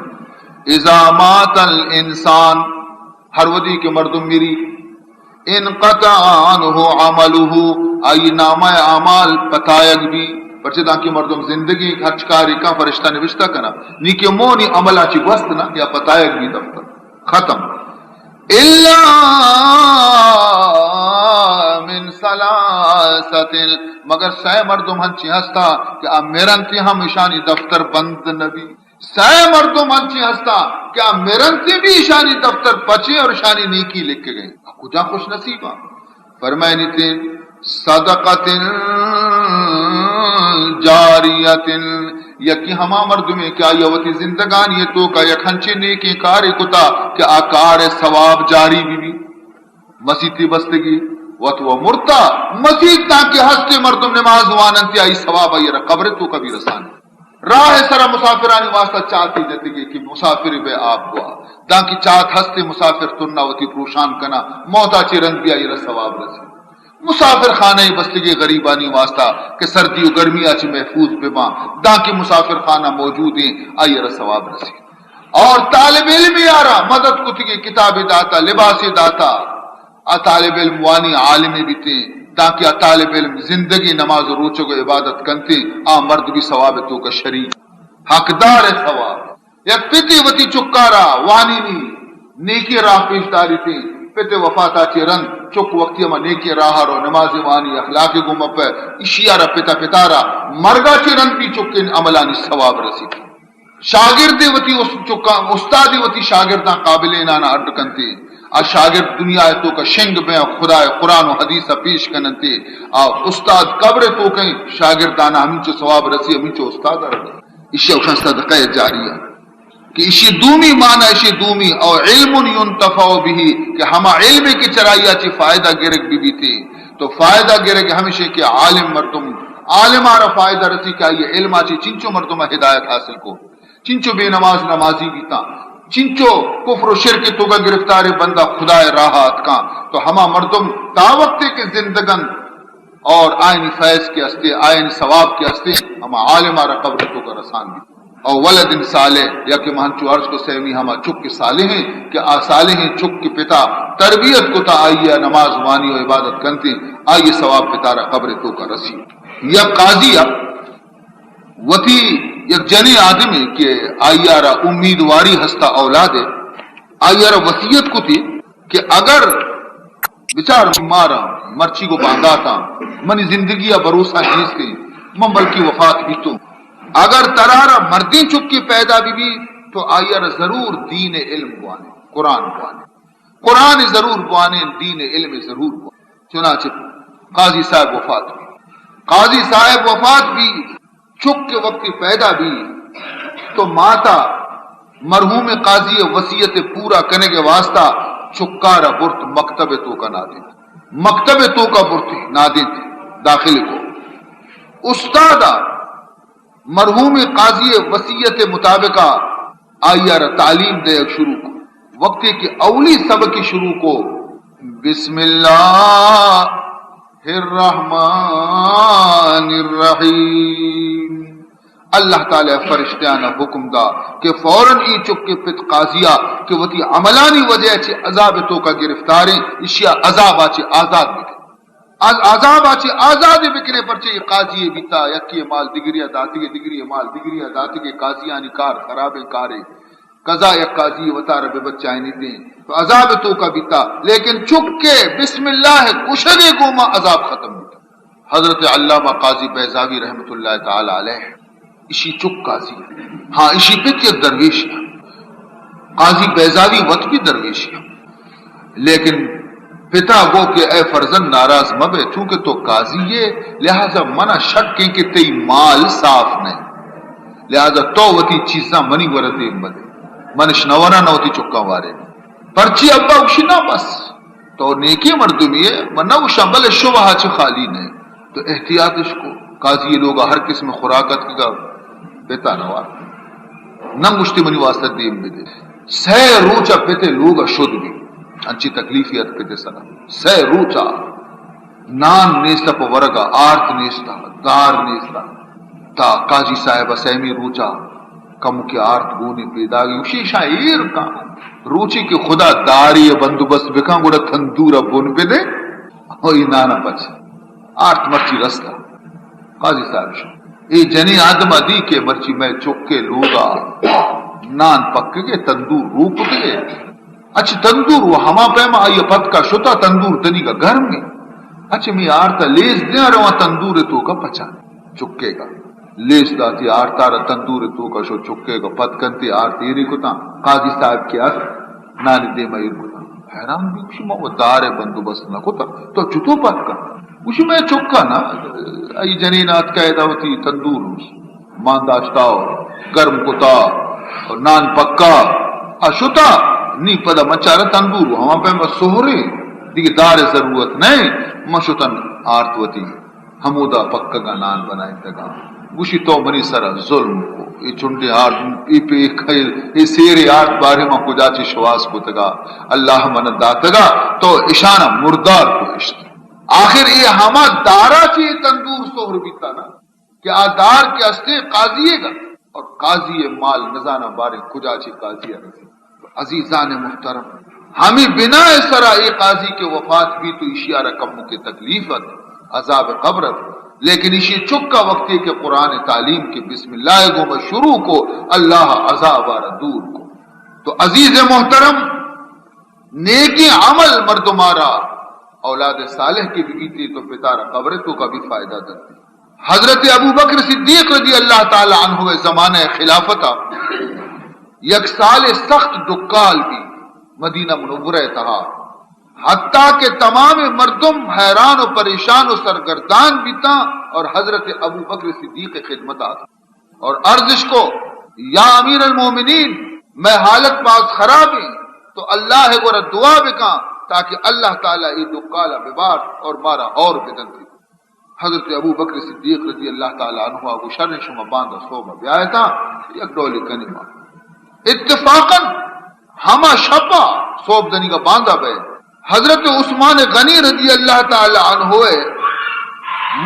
اذا مات الانسان، ہر ودی کے مردم میری، انقطع عنہ عملہ، آئی نامہ اعمال پتائگ بھی پرچہ کی مردم زندگی خرچ کاری کا فرشتہ نوشتہ کنا نیکی مونی عملہ چی گوست نا یا پتائگ بھی دفتر ختم، الا من ثلاثت، مگر سائے مردم ہنچی ہستا کہ اب میرنتی ہم اشانی دفتر بند نبی، سائے مردم ہنچی ہستا کہ اب میرنتی بھی اشانی دفتر پچے اور اشانی نیکی لکھ کے گئے، کجا خوش نصیبہ فرمائنی تھے، صدقت جاریت، یکی ہما مرد میں کیا یوتی زندگان یہ تو کا یک ہنچے نیکی کاری کتا کہ آکار ثواب جاری بھی مسیحی بستگی وتو مرتا مسیح تاکہ ہستے مردم نماز واننتی آئی ثواب آئی قبر تو کبھی رسانی، راہ سرا مسافرانی واسطہ چاہتی جاتی گئی کہ مسافر بے آپ ہوا تاکہ چاہت ہستے مسافر تننا وتی پروشان کنا موتا چی رنگ بھی آئی ثواب رسی، مسافر خانہ بستگی غریبانی واسطہ کہ سردی و گرمی آچ محفوظ بما داں مسافر خانہ موجود ہیں آئی ثواب رسی، اور طالب علم یارا مدد کتگی کتاب داتا لباس داتا، طالب علم وانی عالم بھی تھے تاکہ طالب علم زندگی نماز و روچوں کو عبادت کنتے مرد بھی ثواب تو کا شریک حقدار ثواب، یک پتی وتی چکارا وانی نی نیکی راہ پیش داری تھی پتے وفاتا چی رن چک وقتی اما نیکی راہ رو نماز وانی اخلاقی گم اپے اشیارا پتا پتارا مرگا چی رن پی چکے عملانی ثواب رسی تھی، شاگردی وتی استادی وتی شاگردان قابل انانا اڈ کنتے، شاگرد دنیا تو کا شنگ میں خدا قرآن و حدیث پیش کننتے، استاد قبر تو کہیں شاگردانا ہمیں چو ثواب رسی ہمیں چو استاد رسی، اسی اوشن صدقہ جاریہ کہ اسی دومی معنی اسی دومی، اور علم ينتفع به کہ ہما علم کی چرائیہ چی فائدہ گرگ بھی تھے تو فائدہ گرگ ہمیشہ کہ عالم مردم عالم آرہ فائدہ رسی کہ یہ علم آچی چنچو مردم ہدایت حاصل کو، چنچو بے نماز نمازی بھی تا، چنچو کفر و شرک تو کا گرفتار بندہ خدا راحت کا، تو ہما مردم تاوقتے کے زندگن اور آئین فیض کے ہستے آئین ثواب کے ہستے ہما عالم آرہ قبر تو کا رسان بھی، اور ولد صالح یا کہ مہنچو عرض کو سہمی ہما چک کے صالح ہیں کہ صالح ہیں چک کے پتا تربیت کو تا آئیے نماز وانی و عبادت کنتے آئیے ثواب پتارہ قبر تو کا رسی، یا قاضیہ وتی یک جنی آدمی کہ آئیارا امیدواری ہستا اولاد ہے، آئیارا وصیت کو تھی کہ اگر بچار مارا مرچی کو باندھاتا منی زندگی بھروسہ جیس کے من بلکی وفات بھی تو اگر ترارا مردی چکی پیدا بھی تو آئیارا ضرور دین علم بوانے قرآن بوانے، قرآن ضرور بوانے دین علم ضرور بوانے، چنانچہ قاضی صاحب وفات بھی، قاضی صاحب وفات بھی چک کے وقت پیدا بھی تو ماتا مرحوم قاضی وصیت پورا کرنے کے واسطہ چکارا برت مکتب تو کا نادن، مکتب تو کا برت نادن داخل کو، استادا مرحوم قاضی وصیت مطابقہ آئیار تعلیم دے شروع کو، وقت کی اولی سبق کی شروع کو بسم اللہ الرحمن الرحیم. اللہ تعالی فرشتیاں حکم دا کہ فوراً ای چکے پت قاضیا کہ وتی عملانی وجہ چے عذاب تو کا گرفتاریں اشیا عذاب آچے آزاد بکے عذاب آچے آزاد بکنے پرچے یہ قاضی بیتا یکی مال دگری داتی دگری مال دگری داتی کے قاضیانی کار خراب کارے قضا یک قاضی وطار بے بچائیں نہیں دیں تو عذاب تو کا بیتا لیکن چکے بسم اللہ کشنے گوما عذاب ختم بیتا. حضرت علامہ قاضی بیضاوی رحمت اللہ تعالی علیہ اسی چک قاضی ہاں اسی پت یک درویش ہے قاضی بیضاوی وط بھی درویش ہے لیکن پتا گو کہ اے فرزند ناراض مبے چونکہ تو قاضی ہے لہذا منع شک کہ تئی مال صاف نہیں لہذا تو وتی چیزاں منی ورتے بدے منش نورا نوتی چکا وارے پرچی ابا اشنا بس تو نیکی مردمی ہے منہ شامل شبہ چ خالی نہیں تو احتیاط اس کو قاضی لوگ ہر قسم خوراکت کا بیتا نوار نہ مشتی منی واسطہ دیم بدے سہ روچا پیتے لوگ شد بھی انچی تکلیفیت پیتے سنا سہ روچا نان نیستا پا ورگا آرت نیستا دار نیستا تا قاضی صاحب سیمی روچا کم کے آرت گونے پیدا گئی اسی شاعر کا روچی کے خدا داری بندوبست بکاں گوڑا تندورا بون پہ دے ہوئی نانا پچ آرت مرچی رستا قاضی صاحب شو اے جنی آدم دی کے مرچی میں چکے لوگا نان پک گئے تندور روپ گئے اچھا تندور وہ ہما پیما آئی پت کا شتا تندور تنی کا گھر میں اچھا میں آرتا لیز دیا رہا تندور تو کا پچا چکے گا لیز داتی آرتا رہا تندور تو کا شو چکے گا پت کنتی آرتی ری کتا قاضی صاحب کیا نانی دے میر کتا حیران بھی کچھ وہ دار بندوبست نہ کتا تو چتو پت کا کچھ میں چکا نا ای جنینات قیدہ ہوتی تندور مانداشتاؤ گرم کتا اور نان پکا اشتا نی پدا مچارا تندور ہما پہ سہرے دیکھ دار ضرورت نہیں مشتن آرتوتی ہمودا پکا کا نان بنائیں تگا گوشی تو منی سرا ظلم کو یہ چنڈے آرت ای پہ یہ سیرے آرت بارے میں کو جاچی شواس کو تگا اللہ من داتگا تو اشانہ مردار کو اشت آخر یہ ہما دارا چیئے تندور سہر بیتا نا کہ آدار کے استے قاضیے گا اور قاضی مال نزانہ بارے کجا چی قاضی رسی. عزیزان محترم ہمیں بنا سرا ایک قاضی کے وفات بھی تو اشیاء رقم کی تکلیفت عذاب قبرت لیکن اسی چکا وقت کہ قرآن تعلیم کے بسم اللہ گو شروع کو اللہ عذاب دور کو. تو عزیز محترم نیکی عمل مردمارا اولاد صالح کی بھی تھی تو پتارا قبر تو کا بھی فائدہ دیتی. حضرت ابو بکر صدیق رضی اللہ تعالی عنہ زمانہ خلافتا یک سال سخت دکال بھی مدینہ منورہ تہا حتیٰ کہ تمام مردم حیران و پریشان و سرگردان بھی تھا اور حضرت ابو بکر صدیق خدمت آتا اور عرضش کو یا امیر المومنین میں حالت پاس خراب ہی تو اللہ ہے گورا دعا بکا تاکہ اللہ تعالیٰ ای دکالا ببار اور مارا اور بدن تھی. حضرت ابو بکر صدیق رضی اللہ تعالیٰ عنہ ابو شر شما باندھا صوبہ بیایا تھا یک ڈولی کنیمہ اتفاقاً ہما شپا صوب دنی کا باندھا بے حضرت عثمان غنی رضی اللہ تعالی عنہ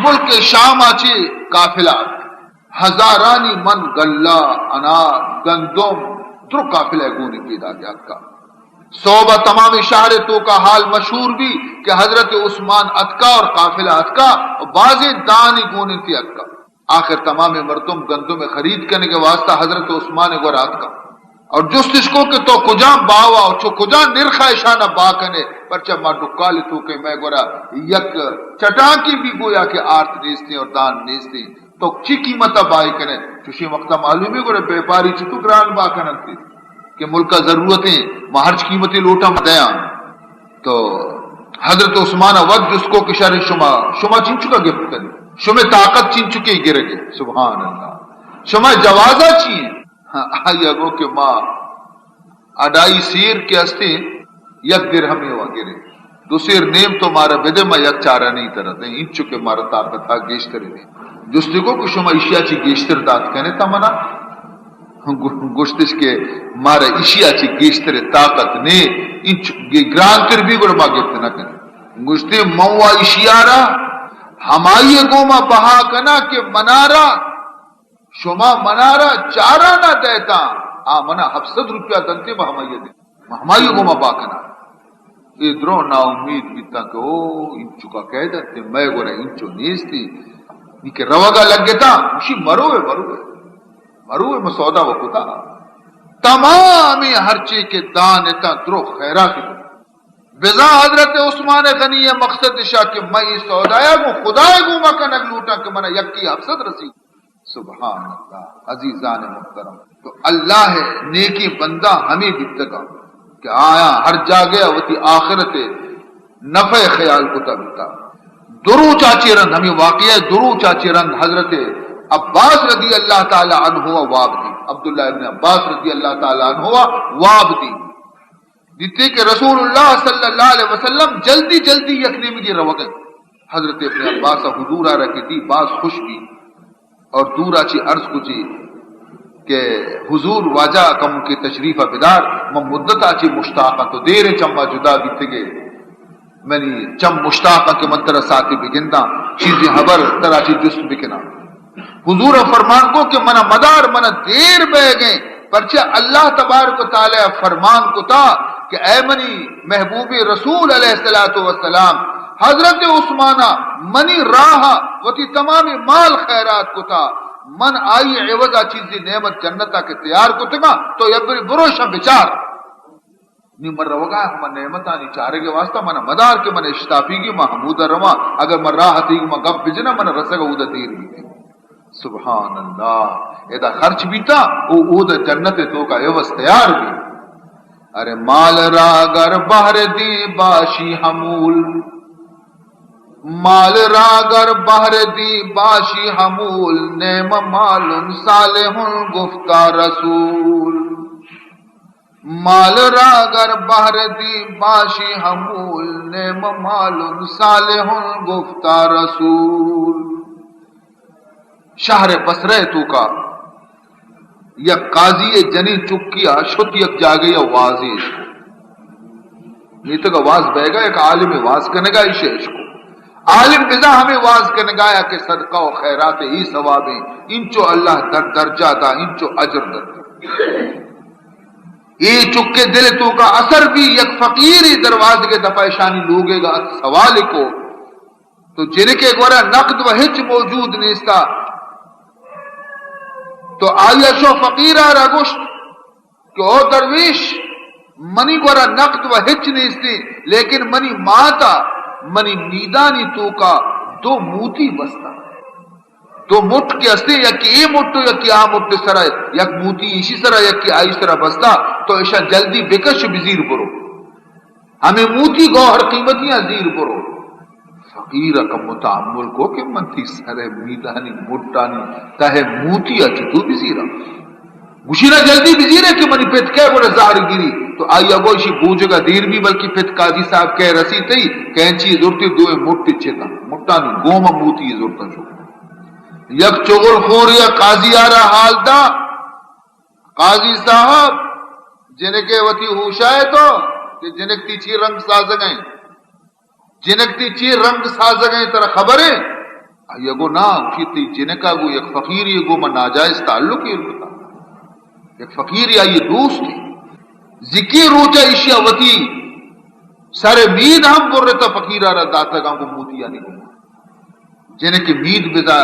ملک شام آچے قافلہ ہزارانی من گلہ انار گندم در قافلہ گونی پیدا گیا کا صوبہ تمام شہر تو کا حال مشہور بھی کہ حضرت عثمان اتکا اور قافلہ اتکا اور بعض دانی گونی تھی اتکا. آخر تمام مردم گندم خرید کرنے کے واسطہ حضرت عثمان گورا اتکا اور جستش کو کہ تو کجا باوا اور چو کجا نرخا اشانہ با کنے پرچہ ما ڈکالی تو کہ میں گورا یک چٹان کی بھی گویا کہ آرت نیستی اور دان نیستی تو چی قیمتہ بائی کنے چوشی وقتہ معلومی گورا بیپاری چی تو گران با کنن کہ ملک کا ضرورتیں مہرچ قیمتی لوٹا مدیاں. تو حضرت عثمان وقت جس کو کہ شر شما چن چکا گفت کری شما طاقت چن چکے گرگے سبحان اللہ شما جوازہ چیئے آیا گو کہ ماں اڈائی سیر کے ہستے یک درہمی ہوا گرے دو سیر نیم تو مارا بدے میں یک چارہ نہیں طرح دیں ان چکے مارا طاقت تھا گیشتر دیں جس کو کہ شما اشیاء چی گیشتر دات کہنے تا منا گوشتش کے مارا اشیاء چی گیشتر طاقت نے ان گران تر بھی گوڑا با گفت نہ کریں گشتے موا اشیارا ہمائی گوما بہا کنا کہ منارا شما منارا چارا نہ دیتا منا 700 دنتے با ہمائی دے ہمائی گوما با کنا ادرو نا امید بیتا کہ انچو کا کہہ دیتے میں گوڑا انچو نیستی کہ روگا لگتا اسی مروے مسودہ وقتا تمامی ہر چیز کے دانتا درو خیرات بزا حضرت عثمان غنی مقصد شاہ کہ میں یہ سودایا گو خدای گو مکہ نگ لوٹا کہ منہ یکی 700 رسی سبحان اللہ عزیزان محترم تو اللہ ہے نیکی بندہ ہمیں بتگا کہ آیا ہر جا گیا وتی آخرت نفع خیال کو تبتا درو چاچی رند ہمیں واقعہ درو چاچی رند حضرت عباس رضی اللہ تعالی عنہ واب دی عبداللہ ابن عباس رضی اللہ تعالی عنہ واب دی دیتے کہ رسول اللہ صلی اللہ علیہ وسلم جلدی جلدی یکنے میں دی روگن حضرت ابن عباس حضور آ رکھی دی باز خوش بھی اور دور آچی عرض کو چی کہ حضور واجہ کم کی تشریف بدار من مدت آچی مشتاقہ تو دیر چمہ جدا بیتے گے میں نے چم مشتاقہ کے منتر ساتھی بگندہ چیزیں حبر تراچی جس بکنا حضور فرمان کو کہ منہ مدار منہ دیر بہ گئے پرچہ اللہ تبارک و تعالی فرمان کو تھا کہ اے منی محبوب رسول علیہ السلام حضرت عثمانہ منی راہ وتی تمام مال خیرات کو تھا من آئی عوضہ چیزی نعمت جنتا کے تیار کو تگا تو یبری بروشا بچار نی مر روگا ہم نعمتہ نی چارے کے واسطہ من مدار کے من اشتافی کی محمود رما اگر من راہ تھی من گپ بجنا من رسگا اودا دیر بھی تھی سبحان اللہ ایدہ خرچ بھی تھا اودا جنت تو کا عوض تیار بھی ارے مال راگر بہر دی باشی حمول مال راگر بہر دی باشی حمول نعم مال صالح گفتہ رسول مال راگر بہر دی باشی حمول نعم مال صالح گفتہ رسول شہر بصرہ تو کا یا قاضی جنی چکیا شت یک جاگے یا واضح اس کو یہ تک آواز بہ گا ایک عالم واز کرنے گا اسے اس کو عالم بزا ہمیں واز کرنے گایا کہ صدقہ و خیرات ہی ثوابیں انچو اللہ در درجہ دا انچو اجر در یہ چکے دل تو کا اثر بھی یک فقیری دروازے کے دپیشانی لوگے گا سوال کو تو جن کے گورا نقد و ہچ موجود نیستا تو آیا شو فقیر آرہ گوشت کہ او درویش منی گورا نقد و ہچ نیستی لیکن منی ماتا منی میدانی تو کا دو موتی بستا دو مٹ کے استے یا کہ اے مٹو یا کہ آ مٹ سرا یک موتی اسی سرا یا کہ آئی سرا بستا تو ایشا جلدی بکش بزیر برو ہمیں موتی گوہر قیمتیاں زیر برو فقیر کا متعمل کو کہ منتی سرے میدانی مٹانی تاہے موتی اچھتو بزیرہ گوشینا جلدی بزیرہ کہ منی پیت کہہ بڑا زہر گیری تو آئی اگوشی بوجھے گا دیر بھی بلکہ پیت قاضی صاحب کہہ رسی تھی کہنچی زورتی دوئے مٹی چھتا مٹانی گوما موتی زورتا شو یک چغل خوریا قاضی آرہ حال دا قاضی صاحب جنکے وطی ہوشائے تو کہ جنکتی چی رنگ سازگائیں جنکتی چی رنگ سازگائیں ترہ خبریں آئی اگو نا تی جنکا گو یک فقیر یہ گو من ناجائز تعلق ہی رکھتا ایک فقیر یا یہ دوست ہے ذکی روچا اشیاء وطی سر مید ہم بر رہتا فقیر آرہ داتا گاں کو موتی یا نہیں جنہیں کہ مید بزا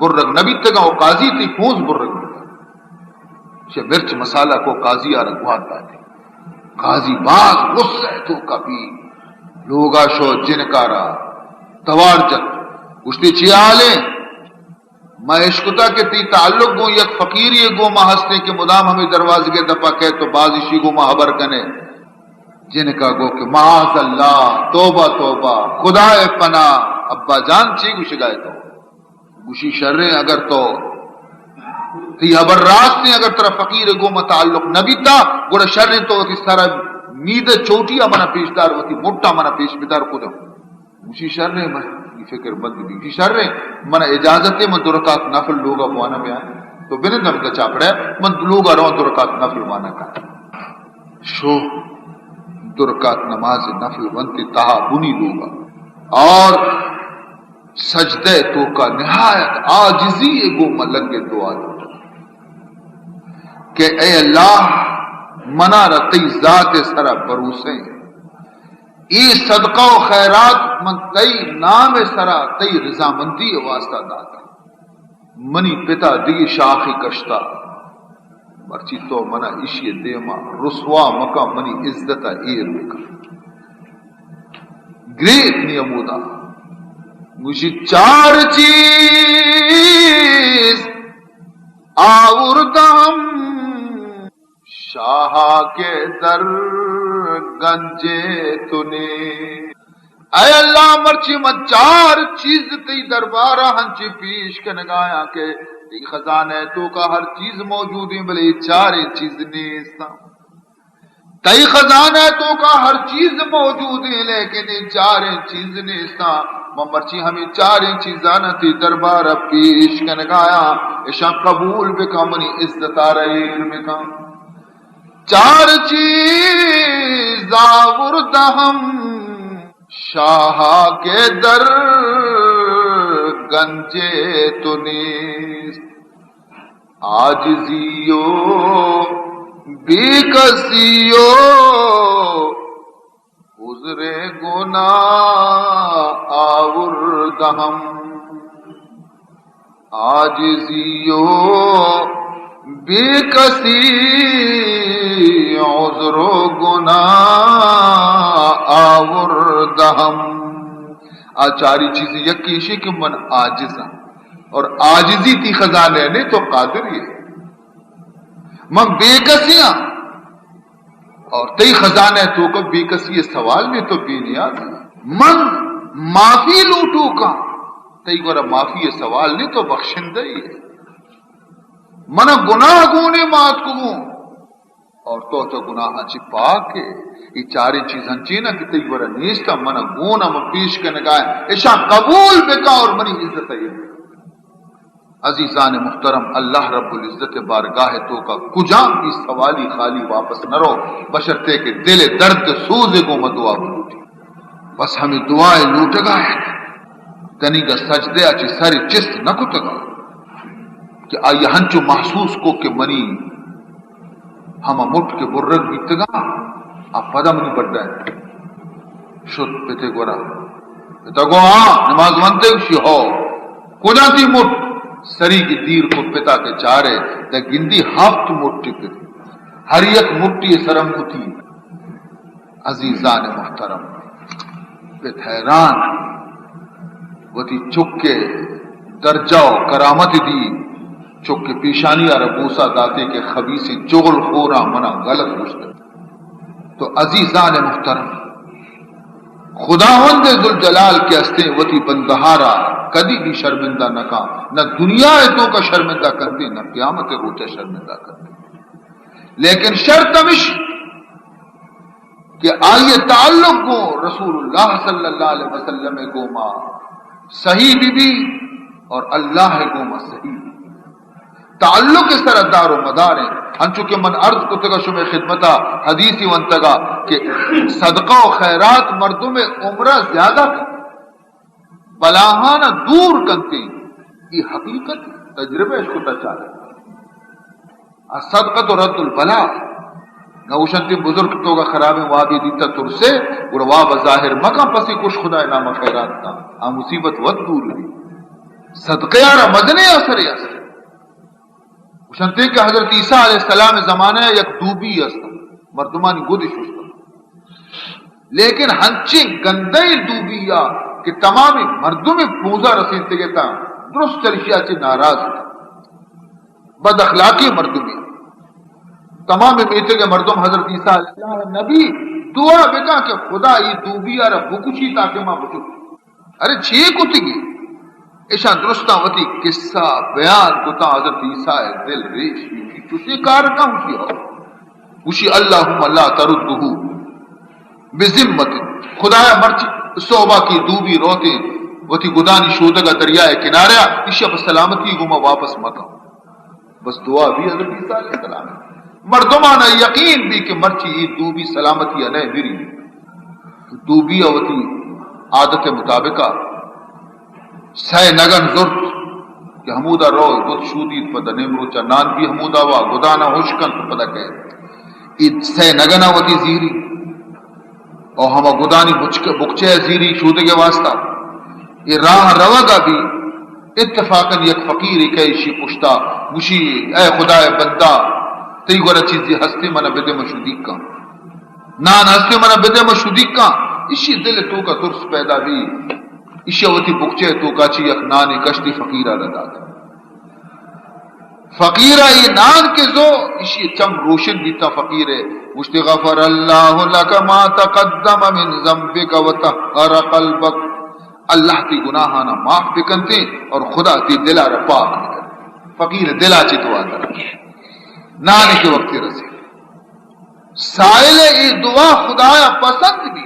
بررگ نبی تگا وہ قاضی تھی پونز بررگ بزا مرچ مسالہ کو قاضی آرہ گوات داتے قاضی باز غصہ تو کبھی لوگا شو جنکارا توار جت کشتی چی آلے میں عشقتا کے تی تعلق گو یک فقیری گو ما ہستے کہ مدام ہمیں دروازے کے دپا کہے تو بازشی گو ما حبر کنے جن کا گو کہ معاذ اللہ توبہ توبہ خدا پناہ ابا جان چی گو شگائے تو گوشی شرے اگر تو تی حبر راستے اگر ترہ فقیر گو ما تعلق نبی تا گوڑا شرے تو تی سارا مید چوٹیا منا پیشدار ہوتی موٹا منا پیش بدار خودم گوشی شرے میں فکر بند بھی شر رہے من اجازت من درکات نفل لوگا موانا میں آئے تو بنت نبی کا چاپڑا ہے من لوگا رہا درکات نفل موانا کا شو درکات نماز نفل بنتی تہا بنی لوگا اور سجدے تو کا نہایت عاجزی گو ملنگ دعا کہ اے اللہ منا رتی ذات سرا بروسے ای صدقہ و خیرات من تئی نام سرا تئی رضامندی واسطہ داتا منی پتا دی شاخی کشتا مرچی تو منا اشی دیما رسوا مکا منی عزتا ایر بکا گریت نیمودا مجھے چار چیز آوردم شاہ کے در گنجے تونے اے اللہ مرچی من چار چیز تی دربارہ ہنچی پیش کنگایا کہ تی خزانے تو کا ہر چیز موجود ہے بلے چار چیز نیستا تی خزانے تو کا ہر چیز موجود ہے لیکن چار چیز نیستا مرچی ہمیں چار چیزاں تی دربارہ پیش کنگایا اشا قبول بکا منی عزت آرہیر بکا چار چیز آوردہ ہم شاہ کے در گنجے تو نیست عاجزیو بے کسیو عذر گناہ آوردہم عاجزیو بے کسی عذر گناہ آوردہم آچاری چیزیں یکیشی کہ من عاجزہ اور عاجزی تی خزانے نے تو قادری ہے من بے کسیاں اور تی خزانے تو کو بے کسی سوال میں تو بے نیاز ہے من معافی لوٹو کا تی گورا معافی سوال نہیں تو بخشندہ ہی ہے من گناہ گونے مات کو اور تو گناہ چی پاک ہے یہ چاری چیزاں چینا کہ تی گورا نیستا من گونا من پیش کے نگائے اشا قبول بکا اور منی عزت ہے عزیزان محترم اللہ رب العزت بارگاہ تو کا کجام کی سوالی خالی واپس نہ رو بشرتے کہ دل درد سوزے کو مدعا بلوٹی بس ہمیں دعائیں لوٹگا ہے تنی کا سجدے اچھی ساری چست نہ کتگا کہ آئی ہنچو محسوس کو کہ منی ہم مٹ کے برگ بیتگا آپ پدا منی بڑھ جائے شد پیتے گورا پیتا گو ہاں نماز منتے اسی ہو کجا تی مٹ سری کی دیر کو پتا کے چارے تا گندی ہفت مٹی پتی ہر یک مٹی سرم ہوتی عزیزان محترم پت حیران وتی چکے درجہ و کرامت دی چکے پیشانی ربوسا داتے کے خبیثی چغل خورا منا غلط مشکل تو عزیزان محترم خداوند ذوالجلال کے ہستے وتی بندہارا کدی بھی شرمندہ نہ کا نہ دنیا تو کا شرمندہ کرتے نہ قیامت روتے شرمندہ کرتے لیکن شرط مش کہ آئیے تعلق کو رسول اللہ صلی اللہ علیہ وسلم کو ماں صحیح بی اور اللہ کو ماں صحیح تعلق اس طرح دار و مدار ہیں ہنچو کہ من عرض کو تگا شمع خدمتا حدیثی ونتگا کہ صدقہ و خیرات مردوں میں عمرہ زیادہ کر بلاہانا دور کنتے یہ حقیقت تجربہ اس کو تچالا صدقہ تو رد البلا نوشنتی بزرگ تو کا خراب وابی دیتا ترسے اور واب ظاہر مکہ پسی کش خدا نام خیرات کا مصیبت ود دور لی صدقے آرہ مدنے اثر اثر شنتے کہ حضرت عیسیٰ علیہ السلام زمانہ یک دوبی استا مردمانی گودش استا لیکن ہنچے گندے دوبیا کہ تمامی مردوں میں پوزا رسیدتے گئے تھا درست چلشیا سے ناراض تھا بد اخلاقی مردوں میں تمام بیٹے کے مردوں حضرت عیسیٰ علیہ السلام نبی دعا بکا کہ خدا یہ دوبیا رہ بکشی تاکہ ماں بچو ارے چھے کتی گی ایشا درستہ وتی قصہ بیان کتا حضرت عیسیٰ دل ریش کی چوسی کار نہ ہوشی ہو ہوشی اللہم اللہ تردہو بزمت خدایا مرچی صحبہ کی دوبی روتے وتی گدانی شودگا دریائے کناریا ایشا پر سلامتی گما واپس مکہ بس دعا بھی حضرت عیسیٰ علیہ السلام مردمانہ یقین بھی کہ مرچی یہ دوبی سلامتی ہے نہیں میری دوبی وتی عادت مطابقہ سہ نگن زرت کہ حمودہ رو گد شودید پدہ نمروچا نان بھی حمودہ وا گدانا ہوشکن پدہ کہ سہ نگنا وتی زیری اور ہما گدانی بکچے زیری شودے کے واسطہ یہ راہ روگا بھی اتفاقاً یک فقیری کیشی پشتا مشی اے خدا بندہ تی گورا چیزی ہستے منا بدے مشودیک کا نان ہستے منا بدے مشودیک کا اسی دل تو کا ترس پیدا بھی اسی وتی بکچے تو کا چی یک نان کشتی فقیرہ لدا دا فقیرہ یہ نان کے زو اسی چم روشن بیتا فقیر ہے مشتی غفر اللہ لک ما تقدم من ذنبک وطہر قلبک اللہ تی گناہانا معاف بکنتے اور خدا تی دلا رپاک بکن فقیر دلا چی دعا کر نانے کے وقت رسے سائل ای دعا خدایا پسند بھی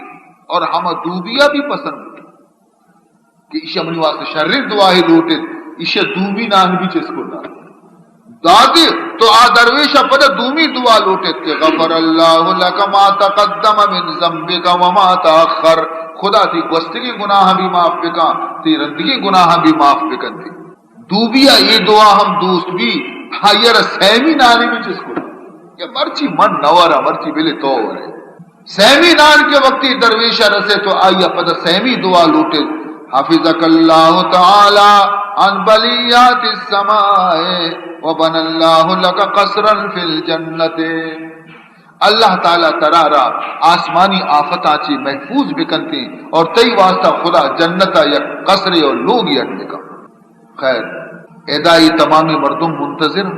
اور ہم دوبیا بھی پسند بھی کہ اسے منی واسطے شرر دعا ہی لوٹے اسے دوبی نان بھی چس کو دادی تو آ درویشہ پتہ دومی دعا لوٹے کہ غفر اللہ لک ما تقدم من ذنبک وما تاخر خدا تی گستگی گناہ بھی معاف بکا تی رندگی گناہ بھی معاف بکن تی دوبیا یہ دعا ہم دوست بھی ہائیر سیمی نانی بھی چس کو کہ مرچی من نورا مرچی بلے تو رہے سیمی نان کے وقتی درویشہ رسے تو آئیا پتہ سیمی دعا لوٹے حافظک اللہ تعالی عن بلیات السماء وبن اللہ لک قصرا فی الجنت اللہ تعالیٰ ترارا آسمانی آفتاں چی محفوظ بکنتی اور تی واسطہ خدا جنتا یک قصر اور لوگ یک بکا خیر ادائی تمامی مردم منتظر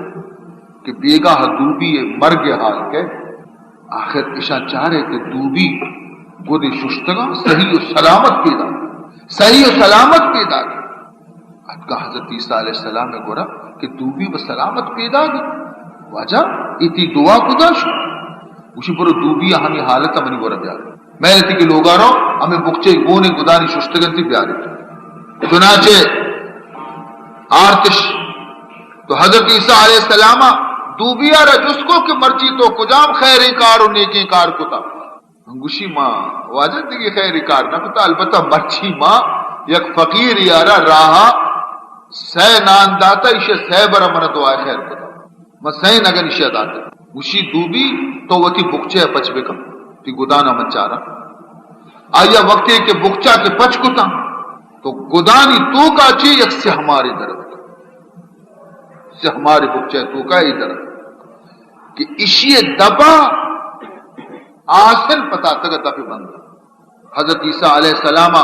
کہ بیگاہ دوبی مرگ حال کے آخر اشاں چاہ رہے کہ دوبی گودی ششتگا صحیح و سلامت پیدا صحیح و سلامت پیدا ادگاہ حضرت عیسیٰ علیہ السلام نے گورا کہ دوبی و سلامت پیدا گئی واجہ ایتی دعا کدا شو اسی پر دوبی ہمیں حالت منی گورا بیاری میں نے کہ لوگا رو ہمیں بکچے گونے گدانی ششتگن تھی بیاری چنانچہ آرتش تو حضرت عیسیٰ علیہ السلام دوبیا را جس کو کہ مرچی تو کجام خیر کار و نیکی کار کتا گوشی ماں واجد دیگی خیر کار نہ کتا البتہ مرچی ماں یک فقیر یارا راہا سہ نان داتا اسے سہ برا من دعا خیر کتا میں سہ نگن اسے داتا گوشی دوبی تو وہ تھی بکچے پچ بکم تی گدانا من چارا آیا وقت ہے کہ بکچا کے پچ کتا تو گدانی تو کا چی یک سے ہماری درد سے ہماری بکچے تو کا ہی درد کہ اسی دبا آسن پتا تک دفع بند حضرت عیسیٰ علیہ السلام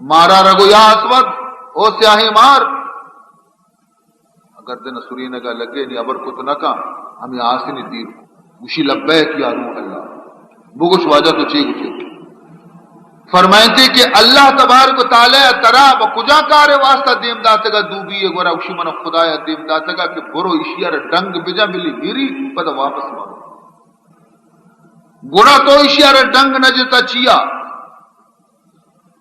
مارا رگو یا اسود او سیاہی مار اگر دن سوری نگا لگے نہیں ابر کت نکا ہمیں آسنی دیر گوشی لبیک یا روح اللہ بگوش واجہ تو چی گوشی فرمائنتے کہ اللہ تبارک و تعالی ترا بکجا کارے واسطہ دیم داتگا دوبی گورا اکشی من خدایا دیم داتگا کہ برو اشیار ڈنگ بجا ملی میری پدا واپس مارو گوڑا تو اشیار ڈنگ نجتا چیا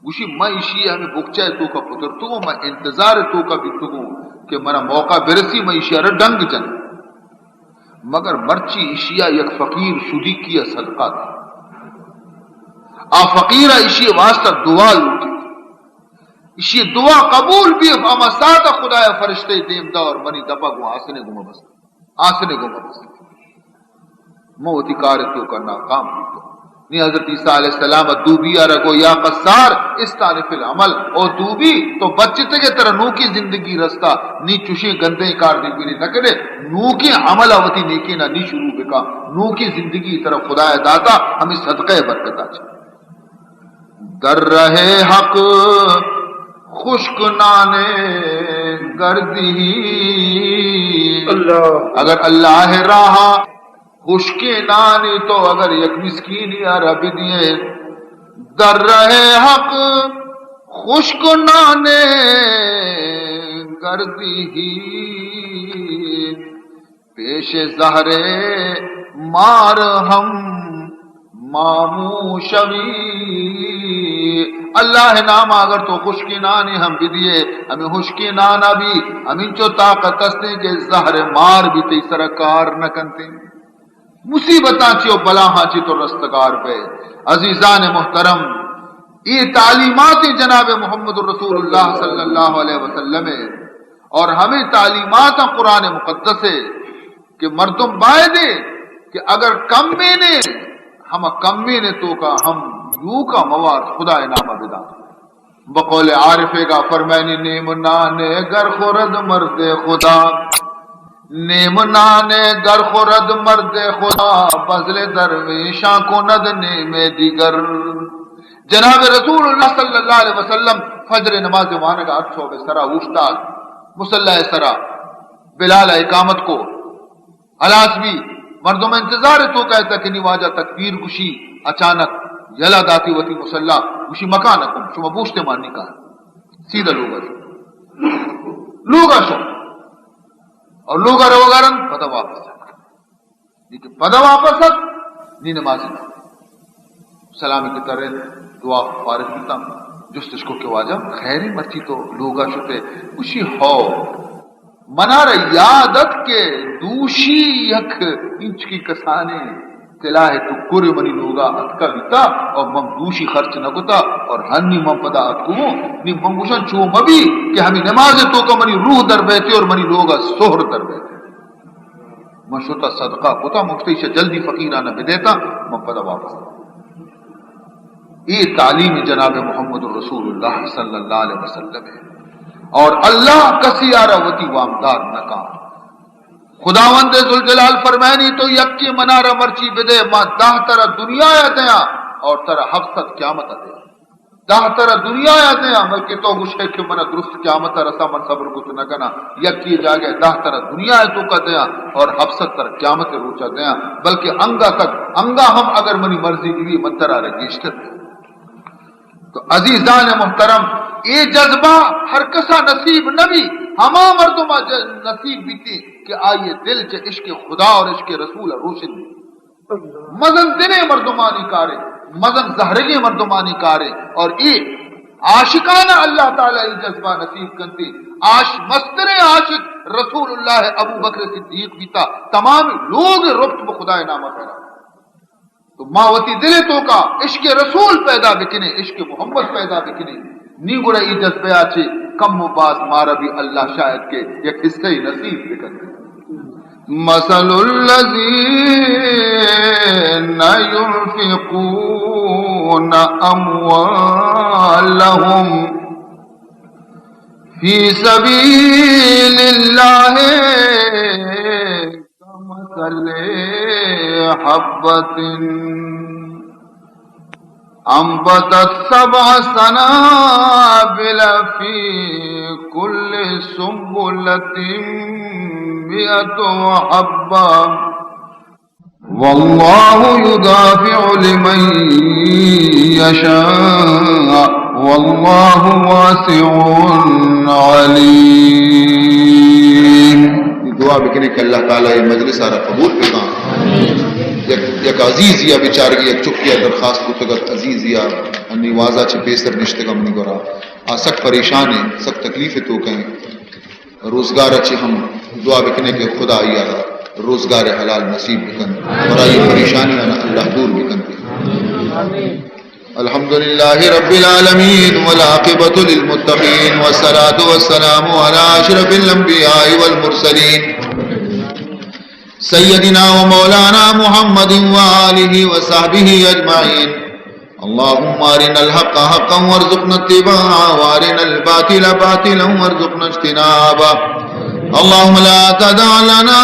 گوشی میں اشی ہمیں بکچائے تو کا پتر تو میں انتظار تو کا بھی تو کہ منا موقع برسی میں اشیار ڈنگ چن مگر مرچی اشیا یک فقیر شدی کیا صدقہ تھا آ فقیرہ اسی واسطہ دعا لوٹی اسی دعا قبول بھی اما سادہ خدا فرشتے دیم دا اور منی دپا گو آسنے گو مبستا موتی کارتوں کا ناکام بھی تو نی حضرت عیسیٰ علیہ السلام دوبیا رگو یا قصار استعرف العمل اور دوبی تو بچتے کے طرح نو کی زندگی رستہ نی چوشی گندے کار دی بھی نہ کرے نو کی عمل آوتی نیکی نہ نی شروع بکا نو کی زندگی طرح خدا داتا ہمیں صدقہ برکت آچا در رہے حق خشک نانے گردی اللہ اگر اللہ راہا خشکی نانی تو اگر یک مسکین یا رب دیے در رہے حق خشک نانے گردی پیش زہرے مار ہم ماموشوی اللہ نام اگر تو خشکی نانی ہم بھی دیے ہمیں خشکی نانا بھی ہمیں جو طاقت استے کہ زہر مار بھی تی سرکار نہ کنتے مصیبتاں چیو بلا ہاں چی تو رستگار پہ عزیزان محترم یہ تعلیمات جناب محمد الرسول اللہ صلی اللہ علیہ وسلم ہے، اور ہمیں تعلیمات قرآن مقدس ہے کہ مردم بائدے کہ اگر کم میں نے ہم کم میں نے تو کا ہم یوں کا مواد خدا نامہ بدا بقول عارف کا فرمائنی نیم نانے گر خورد مرد خدا، نیم نانے گر خورد مرد خدا، بزل درویشاں کو ند نیم دیگر۔ جناب رسول اللہ صلی اللہ علیہ وسلم فجر نماز وانا کا 800 سرا اوشتاد مسلح سرا بلال اقامت کو الاس بھی مردوں میں انتظار تو کہتا کہ نہیں واجہ تکبیر گشی اچانک یلا داتی وتی مسلح گشی مکانکم شما بوشتے ماننی کا سیدھا لوگا شو اور لوگا روگارن پدا واپس لیکن پدا واپس نی نمازی سلامی کی طرح دعا فارغ بیتا جستش کو کہ واجہ خیری مرچی تو لوگا شتے اسی ہو منار یادت کے دوشی یک انچ کی کسانے تلاہ تو کور منی لوگا اتکا بیتا اور مم دوشی خرچ نکتا اور ہنی مم پدا اتکو نی مم گوشن چو مبی کہ ہمیں نماز تو کا منی روح در بیتے اور منی لوگا سہر در بیتے من شتا صدقہ کتا مفتی سے جلدی فقیرانہ بدیتا مم پدا واپس یہ تعلیم جناب محمد الرسول اللہ صلی اللہ علیہ وسلم ہے، اور اللہ کسی آراوتی وامدار نکا خداوند ذوالجلال فرمائنی تو یکی منارہ مرچی بدے ما دہ ترہ دنیا یا دیا اور ترہ حفظت قیامت دیا، دہ ترہ دنیا یا دیا بلکہ تو گوشے کہ منہ درست قیامت رسا من صبر کو تو نکنا یکی جاگے دہ ترہ دنیا ہے تو کا دیا اور حفظت ترہ قیامت روچا دیا بلکہ انگا تک انگا ہم اگر منی مرضی بھی من ترہ رگیشتر دیا۔ تو عزیزان محترم یہ جذبہ ہر کسا نصیب نبی ہما مردمہ نصیب بیتی کہ آئیے دل چے عشق خدا اور عشق رسول روشن مزن دنے مردمانی کارے مزن زہرگی مردمانی کارے اور یہ عاشقانہ اللہ تعالیٰ یہ جذبہ نصیب کرتی مستر عاشق رسول اللہ ابو بکر صدیق بیتا تمام لوگ ربط بخدا نامہ کرا تو ماوتی دل تو کا عشق رسول پیدا بکنے عشق محمد پیدا بکنے نی گڑا ای جذبے آچے کم و باز مارا بھی اللہ شاید کے یک حصہ نصیب بکنے۔ مثل الذین ينفقون اموالهم فی سبیل اللہ کمثل حبۃ انبتت 7 سنابل فی کل سنبلۃ 100 حبۃ واللہ یضاعف لمن یشاء واللہ واسع علیم۔ دعا بکنے کہ اللہ تعالیٰ یہ مجلس سارا قبول کرنا، یک عزیز یا بیچارگی یک چکیا درخواست کو تگر عزیز یا انی واضح چھ پیسر نشتے گا منی گورا سک پریشان ہے سک تکلیف تو کہیں روزگار اچھی ہم دعا بکنے کے خدا یا روزگار حلال نصیب بکن اور آئی پریشانی اللہ دور بکن۔ الحمدللہ رب العالمین والعاقبۃ للمتقین والصلاة والسلام علی اشرف الانبیاء والمرسلین سیدنا و مولانا محمد وآلہ وصحبہ اجمعین۔ اللہم ارنا الحق حقا وارزقنا اتباعہ وارنا الباطل باطلا وارزقنا اجتنابہ۔ اللہم لا تدع لنا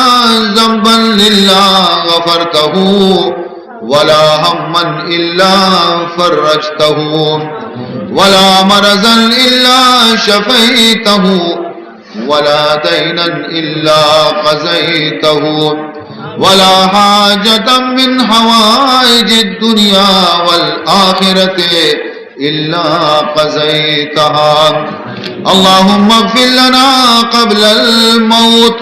ذنبا الا غفرتہ ولا ہما الا فرجتہ ولا مرضا الا شفیتہ ولا دينا إلا قضيته ولا حاجة من حوائج الدنيا والآخرة إلا قضيتها۔ اللهم اغفر لنا قبل الموت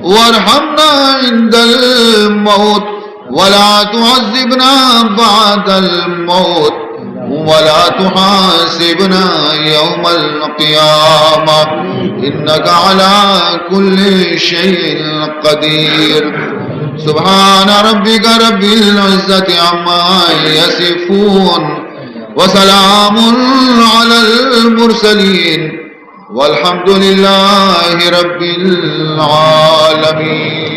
وارحمنا عند الموت ولا تعذبنا بعد الموت ولا تحاسبنا يوم القيامة إنك على كل شيء قدير۔ سبحان ربك رب العزة عما يصفون وسلام على المرسلين والحمد لله رب العالمين.